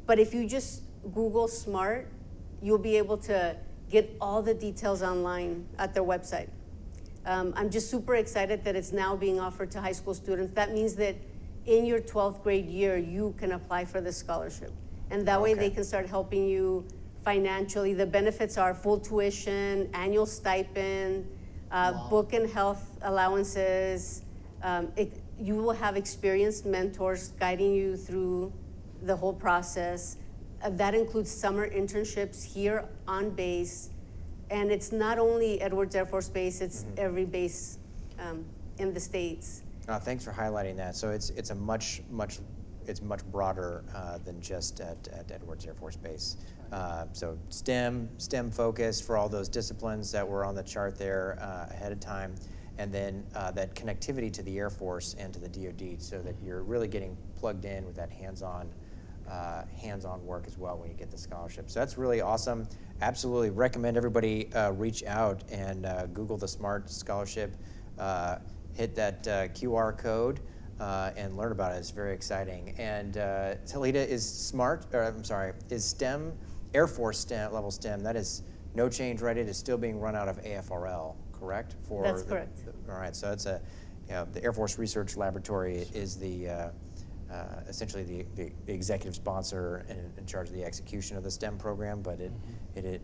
I: but if you just Google Smart, you'll be able to get all the details online at their website. I'm just super excited that it's now being offered to high school students. That means that in your 12th grade year, you can apply for this scholarship. And that way they can start helping you financially. The benefits are full tuition, annual stipend, book and health allowances. You will have experienced mentors guiding you through the whole process. That includes summer internships here on base. And it's not only Edwards Air Force Base, it's every base in the States.
A: Thanks for highlighting that. So it's much broader than just at Edwards Air Force Base. So STEM focus for all those disciplines that were on the chart there ahead of time, and then that connectivity to the Air Force and to the DoD, so that you're really getting plugged in with that hands-on work as well when you get the scholarship. So that's really awesome. Absolutely recommend everybody reach out and Google the Smart Scholarship, hit that QR code, and learn about it. It's very exciting. And Halida, is STEM, Air Force STEM, level STEM, that is no change, right? It is still being run out of AFRL, correct?
I: That's correct.
A: All right, so it's the Air Force Research Laboratory is the essentially the executive sponsor and in charge of the execution of the STEM program, but it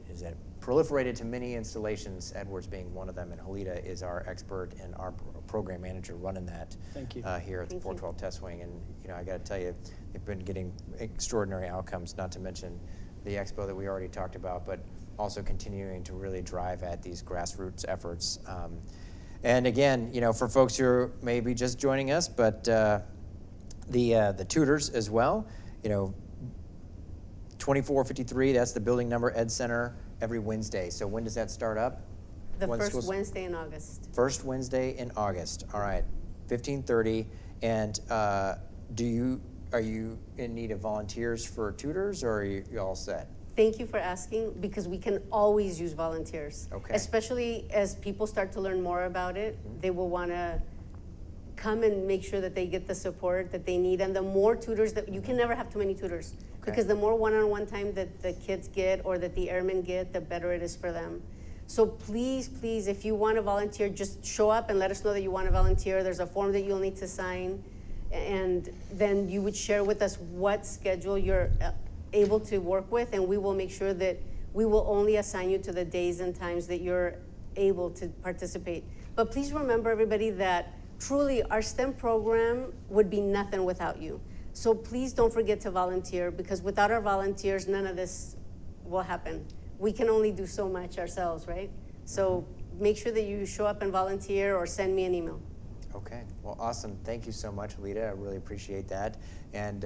A: is proliferated to many installations, Edwards being one of them, and Halida is our expert and our program manager running that.
B: Thank you.
A: Here at the 412 Test Wing. And I got to tell you, they've been getting extraordinary outcomes, not to mention the expo that we already talked about, but also continuing to really drive at these grassroots efforts. And again, for folks who are maybe just joining us, but the tutors as well, 2453, that's the building number, Ed Center, every Wednesday. So when does that start up?
I: The first Wednesday in August.
A: First Wednesday in August. All right, 15:30. And are you in need of volunteers for tutors, or are you all set?
I: Thank you for asking, because we can always use volunteers.
A: Okay.
I: Especially as people start to learn more about it, they will want to come and make sure that they get the support that they need. And the more tutors that you can never have too many tutors, because the more one-on-one time that the kids get or that the airmen get, the better it is for them. So please, if you want to volunteer, just show up and let us know that you want to volunteer. There's a form that you'll need to sign, and then you would share with us what schedule you're able to work with, and we will make sure that we will only assign you to the days and times that you're able to participate. But please remember, everybody, that truly our STEM program would be nothing without you. So please don't forget to volunteer, because without our volunteers, none of this will happen. We can only do so much ourselves, right? So make sure that you show up and volunteer or send me an email.
A: Okay, well, awesome. Thank you so much, Halita. I really appreciate that. And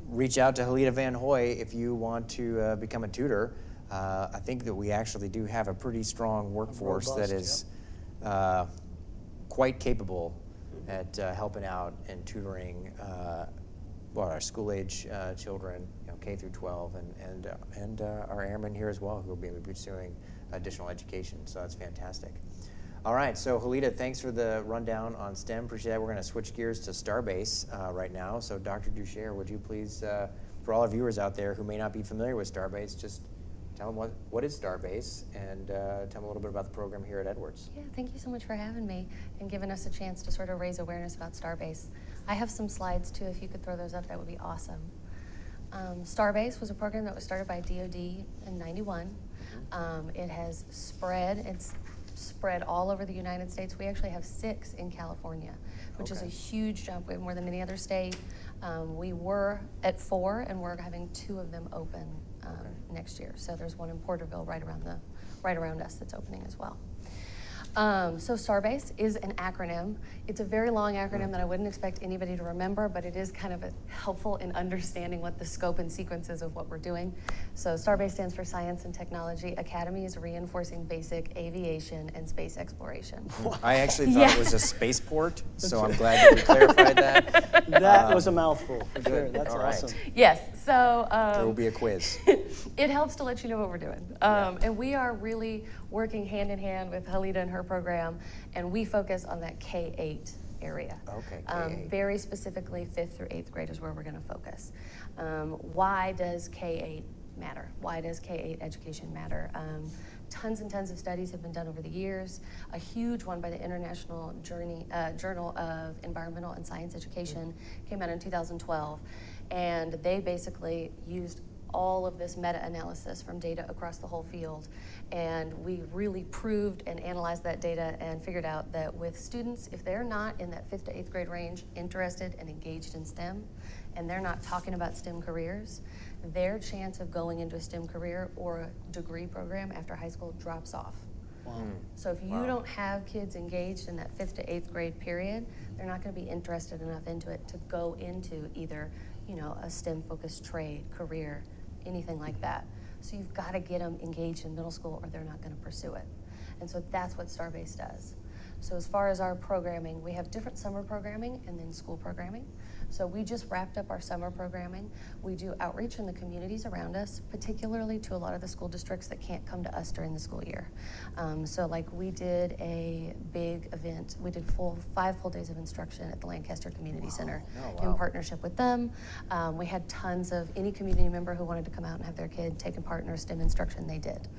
A: reach out to Halita Van Hoy if you want to become a tutor. I think that we actually do have a pretty strong workforce that is quite capable at helping out and tutoring our school-age children, K through 12, and our airmen here as well, who will be pursuing additional education. So that's fantastic. All right, so Halita, thanks for the rundown on STEM. Appreciate that. We're going to switch gears to STARBASE right now. So Dr. Ducher, would you please, for all our viewers out there who may not be familiar with STARBASE, just tell them what is STARBASE and tell them a little bit about the program here at Edwards.
J: Yeah, thank you so much for having me and giving us a chance to sort of raise awareness about STARBASE. I have some slides too. If you could throw those up, that would be awesome. STARBASE was a program that was started by DoD in '91. It has spread all over the United States. We actually have 6 in California, which is a huge jump. We have more than any other state. We were at 4, and we're having 2 of them open next year. So there's one in Porterville right around us that's opening as well. So STARBASE is an acronym. It's a very long acronym that I wouldn't expect anybody to remember, but it is kind of helpful in understanding what the scope and sequence is of what we're doing. So STARBASE stands for Science and Technology Academies Reinforcing Basic Aviation and Space Exploration.
A: I actually thought it was a spaceport, so I'm glad that we clarified that.
B: That was a mouthful, for sure.
A: Good.
B: That's
A: All right.
B: awesome.
J: Yes, so
A: There will be a quiz.
J: it helps to let you know what we're doing. And we are really working hand in hand with Halita and her program, and we focus on that K-8 area.
A: Okay, K-8.
J: Very specifically, 5th through 8th grade is where we're going to focus. Why does K-8 matter? Why does K-8 education matter? Tons and tons of studies have been done over the years. A huge one by the International Journal of Environmental and Science Education came out in 2012, and they basically used all of this meta-analysis from data across the whole field, and we really proved and analyzed that data and figured out that with students, if they're not in that 5th to 8th grade range interested and engaged in STEM, and they're not talking about STEM careers, their chance of going into a STEM career or a degree program after high school drops off.
B: Wow.
J: So if you don't have kids engaged in that 5th to 8th grade period, they're not going to be interested enough into it to go into either, a STEM-focused trade, career, anything like that. So you've got to get them engaged in middle school or they're not going to pursue it. And so that's what STARBASE does. So as far as our programming, we have different summer programming and then school programming. So we just wrapped up our summer programming. We do outreach in the communities around us, particularly to a lot of the school districts that can't come to us during the school year. So like we did a big event. We did 5 full days of instruction at the Lancaster Community Center in partnership with them. We had tons of any community member who wanted to come out and have their kid take part in our STEM instruction, they did.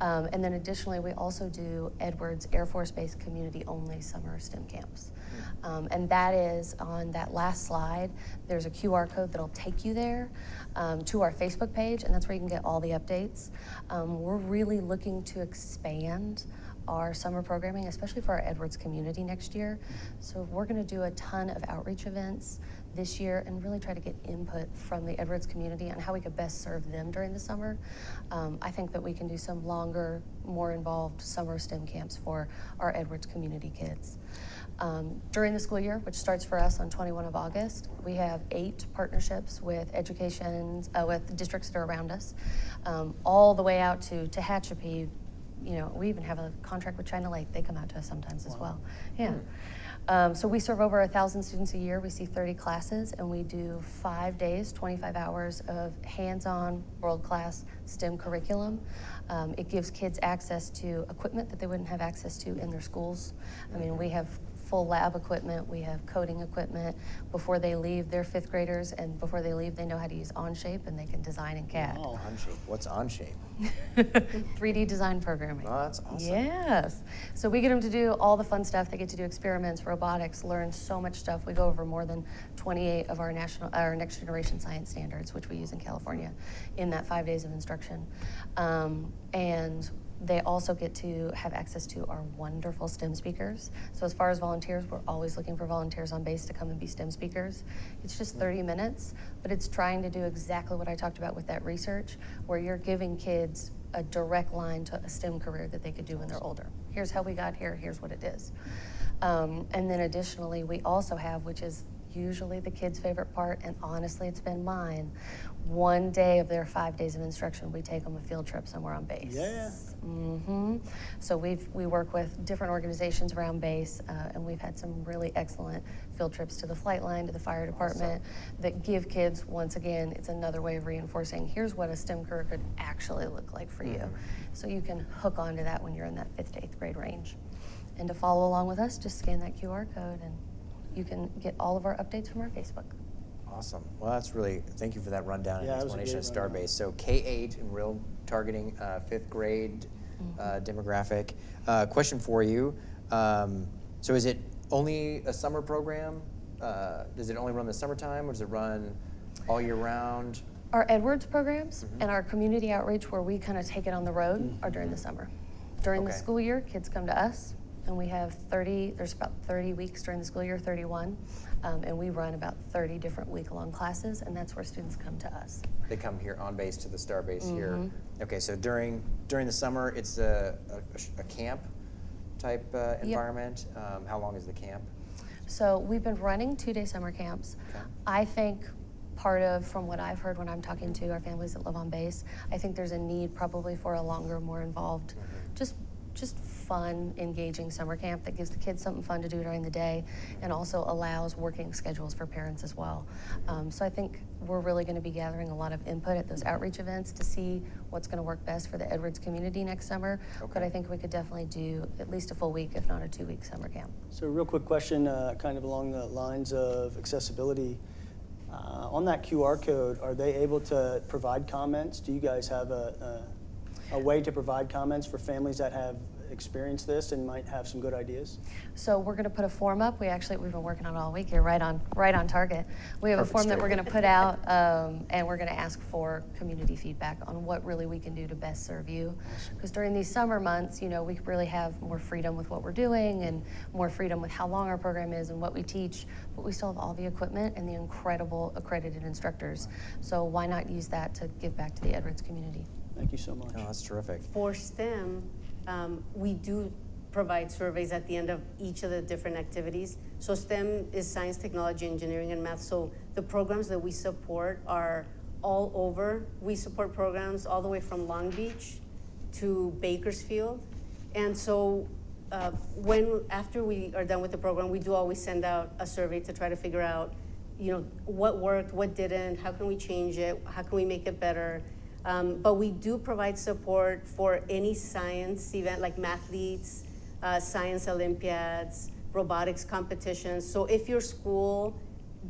J: And then additionally, we also do Edwards Air Force Base community-only summer STEM camps. And that is on that last slide. There's a QR code that'll take you there to our Facebook page, and that's where you can get all the updates. We're really looking to expand our summer programming, especially for our Edwards community next year. So we're going to do a ton of outreach events this year and really try to get input from the Edwards community on how we could best serve them during the summer. I think that we can do some longer, more involved summer STEM camps for our Edwards community kids. During the school year, which starts for us on 21 of August, we have 8 partnerships with with districts that are around us, all the way out to Tehachapi. We even have a contract with China Lake. They come out to us sometimes as well. Yeah. So we serve over 1,000 students a year. We see 30 classes, and we do 5 days, 25 hours of hands-on, world-class STEM curriculum. It gives kids access to equipment that they wouldn't have access to in their schools. I mean, we have full lab equipment, we have coding equipment. Before they leave, they're 5th graders, and before they leave, they know how to use Onshape, and they can design in CAD.
A: Oh, Onshape. What's Onshape?
J: 3D design programming.
A: Oh, that's awesome.
J: Yes. So we get them to do all the fun stuff. They get to do experiments, robotics, learn so much stuff. We go over more than 28 of our next generation science standards, which we use in California, in that 5 days of instruction. And they also get to have access to our wonderful STEM speakers. So as far as volunteers, we're always looking for volunteers on base to come and be STEM speakers. It's just 30 minutes, but it's trying to do exactly what I talked about with that research, where you're giving kids a direct line to a STEM career that they could do when they're older. Here's how we got here, here's what it is. And then additionally, we also have, which is usually the kids' favorite part, and honestly, it's been mine, one day of their 5 days of instruction, we take them a field trip somewhere on base.
B: Yeah.
J: So we work with different organizations around base, and we've had some really excellent field trips to the flight line, to the fire department, that give kids, once again, it's another way of reinforcing, here's what a STEM career could actually look like for you. So you can hook onto that when you're in that 5th to 8th grade range. And to follow along with us, just scan that QR code and you can get all of our updates from our Facebook.
A: Awesome. Well, that's really, thank you for that rundown and
B: Yeah, that was a
A: explanation of
B: great
A: STARBASE. So K-8 and real targeting 5th grade demographic. Question for you. So is it only a summer program? Does it only run the summertime, or does it run all year round?
J: Our Edwards programs and our community outreach, where we kind of take it on the road, are during the summer. During the
A: Okay.
J: school year, kids come to us, and we have there's about 30 weeks during the school year, 31, and we run about 30 different week-long classes, and that's where students come to us.
A: They come here on base to the STARBASE here. Okay, so during the summer, it's a camp type environment. How long is the camp?
J: So we've been running 2-day summer camps.
A: Okay.
J: I think part of, from what I've heard when I'm talking to our families that live on base, I think there's a need probably for a longer, more involved, just fun, engaging summer camp that gives the kids something fun to do during the day and also allows working schedules for parents as well. So I think we're really going to be gathering a lot of input at those outreach events to see what's going to work best for the Edwards community next summer. But I think we could definitely do at least a full week, if not a 2-week summer camp.
B: So real quick question, kind of along the lines of accessibility. On that QR code, are they able to provide comments? Do you guys have a way to provide comments for families that have experienced this and might have some good ideas?
J: So we're going to put a form up. We've been working on it all week here, right on target. We have
A: Perfect
J: a form that we're
A: straight.
J: going to put out, and we're going to ask for community feedback on what really we can do to best serve you. Because during these summer months, we really have more freedom with what we're doing and more freedom with how long our program is and what we teach, but we still have all the equipment and the incredible accredited instructors. So why not use that to give back to the Edwards community?
B: Thank you so much.
A: Oh, that's terrific.
I: For STEM, we do provide surveys at the end of each of the different activities. So STEM is science, technology, engineering, and math. So the programs that we support are all over. We support programs all the way from Long Beach to Bakersfield. And so after we are done with the program, we do always send out a survey to try to figure out, what worked, what didn't, how can we change it, how can we make it better. But we do provide support for any science event like Mathletes, science Olympiads, robotics competitions. So if your school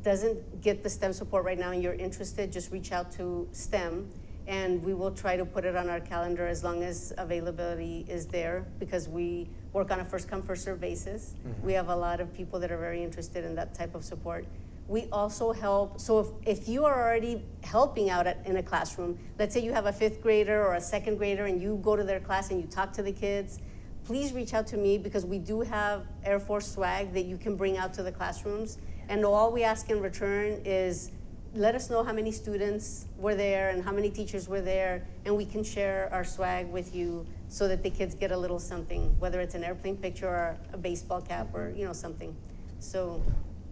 I: doesn't get the STEM support right now and you're interested, just reach out to STEM and we will try to put it on our calendar as long as availability is there, because we work on a first come, first serve basis. We have a lot of people that are very interested in that type of support. We also help, so if you are already helping out in a classroom, let's say you have a 5th grader or a 2nd grader and you go to their class and you talk to the kids, please reach out to me, because we do have Air Force swag that you can bring out to the classrooms. And all we ask in return is let us know how many students were there and how many teachers were there, and we can share our swag with you so that the kids get a little something, whether it's an airplane picture or a baseball cap or something. So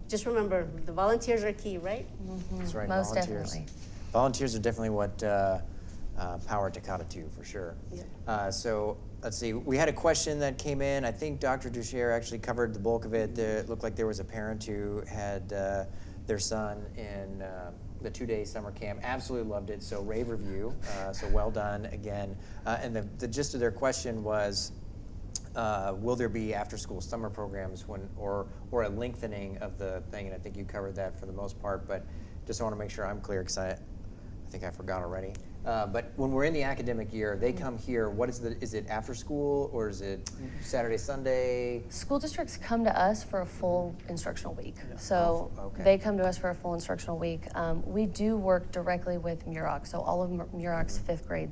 I: just remember, the volunteers are key, right?
A: That's right.
J: Most
A: volunteers.
J: definitely.
A: Volunteers are definitely what power Deca to, for sure. So let's see. We had a question that came in. I think Dr. Ducher actually covered the bulk of it. It looked like there was a parent who had their son in the 2-day summer camp. Absolutely loved it. So rave review. So well done again. And the gist of their question was, will there be after-school summer programs or a lengthening of the thing? And I think you covered that for the most part, but just want to make sure I'm clear, because I think I forgot already. But when we're in the academic year, they come here. Is it after school, or is it Saturday, Sunday?
J: School districts come to us for a full instructional week. So
A: okay.
J: they come to us for a full instructional week. We do work directly with Muroc. So all of Muroc's 5th grade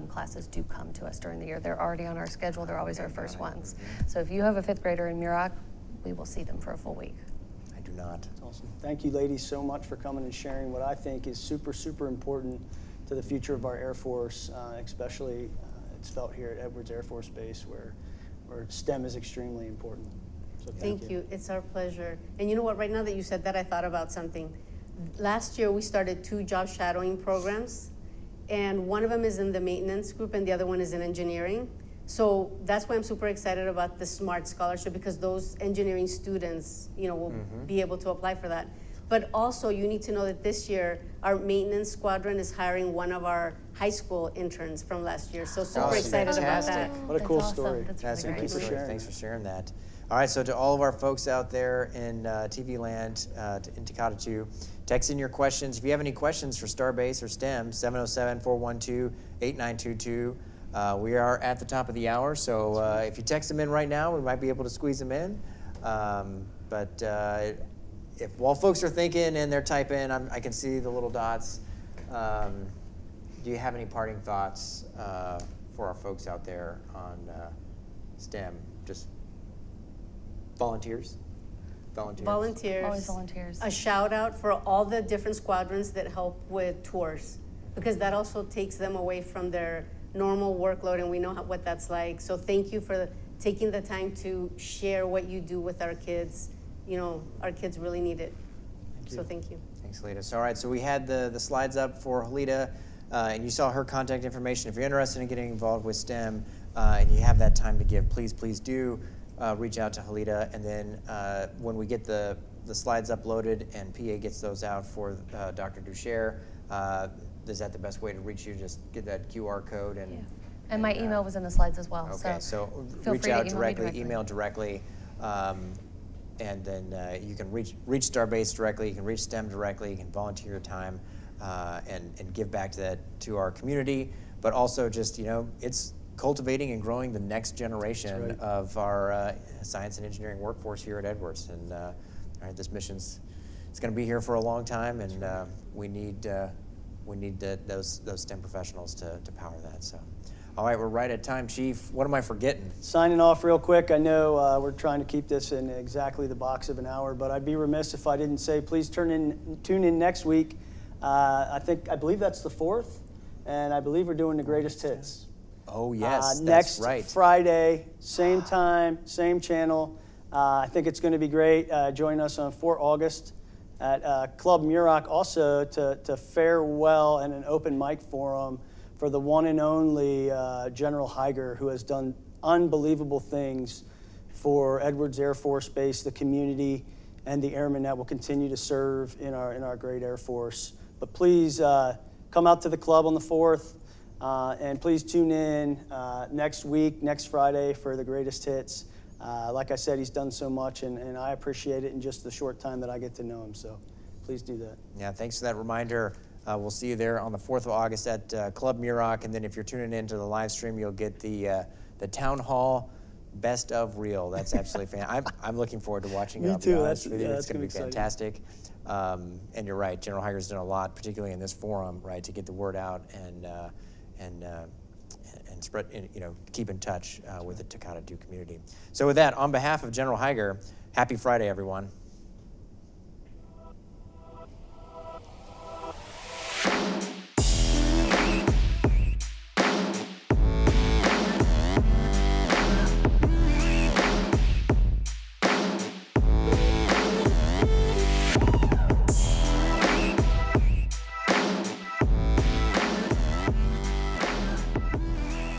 J: classes do come to us during the year. They're already on our schedule. They're always our first ones. So if you have a 5th grader in Muroc, we will see them for a full week.
A: I do not.
B: That's awesome. Thank you, ladies, so much for coming and sharing what I think is super, super important to the future of our Air Force, especially it's felt here at Edwards Air Force Base where STEM is extremely important. So
I: Thank you. It's our pleasure. And you know what? Right now that you said that, I thought about something. Last year, we started 2 job shadowing programs, and one of them is in the maintenance group, and the other one is in engineering. So that's why I'm super excited about the SMART scholarship, because those engineering students, will be able to apply for that. But also, you need to know that this year, our maintenance squadron is hiring one of our high school interns from last year. So super excited about that.
B: What a cool story.
J: That's
A: That's
J: really
A: a
J: great.
A: great story.
B: sharing
A: Thanks
B: it.
A: for sharing that. All right, so to all of our folks out there in TV land, in Tecate 2, text in your questions. If you have any questions for Starbase or STEM, 707-412-8922. We are at the top of the hour, so if you text them in right now, we might be able to squeeze them in. While folks are thinking and they're typing, I can see the little dots. Do you have any parting thoughts for our folks out there on STEM? Just volunteers?
I: Volunteers.
J: Always volunteers.
I: A shout out for all the different squadrons that help with tours, because that also takes them away from their normal workload, and we know what that's like. So thank you for taking the time to share what you do with our kids. Our kids really need it. So thank you.
A: Thanks, Halita. So, all right, so we had the slides up for Halita, and you saw her contact information. If you're interested in getting involved with STEM and you have that time to give, please do reach out to Halita. And then when we get the slides uploaded and PA gets those out for Dr. Ducher, is that the best way to reach you? Just get that QR code and.
J: Yeah. And my email was in the slides as well.
A: Okay, so
J: feel
A: reach
J: free to
A: out
J: email me
A: directly, email directly, and then you can reach Starbase directly. You can reach STEM directly. You can volunteer your time and give back to our community. But also, just it's cultivating and growing the next generation of our science and engineering workforce here at Edwards. And all right, this mission's it's going to be here for a long time, and we need those STEM professionals to power that. So, all right, we're right at time, Chief. What am I forgetting?
B: Signing off real quick. I know we're trying to keep this in exactly the box of an hour, but I'd be remiss if I didn't say please tune in next week. I believe that's the 4th, and I believe we're doing the greatest hits.
A: Oh yes,
B: next
A: that's right.
B: Friday, same time, same channel. I think it's going to be great. Join us on 4 August at Club Muroc, also to farewell and an open mic forum for the one and only General Higer, who has done unbelievable things for Edwards Air Force Base, the community, and the airmen that will continue to serve in our great Air Force. But please come out to the club on the 4th, and please tune in next week, next Friday, for the greatest hits. Like I said, he's done so much, and I appreciate it in just the short time that I get to know him. So please do that.
A: Yeah, thanks for that reminder. We'll see you there on the 4th of August at Club Muroc, and then if you're tuning into the live stream, you'll get the Townhall Best of Reel. That's absolutely fantastic. I'm looking forward to watching it.
B: Me
A: I'll be
B: too.
A: honest with you.
B: That's
A: It's going to be
B: exciting.
A: fantastic. And you're right. General Higer's done a lot, particularly in this forum, right, to get the word out and spread, keep in touch with the Tecate 2 community. So with that, on behalf of General Higer, happy Friday, everyone.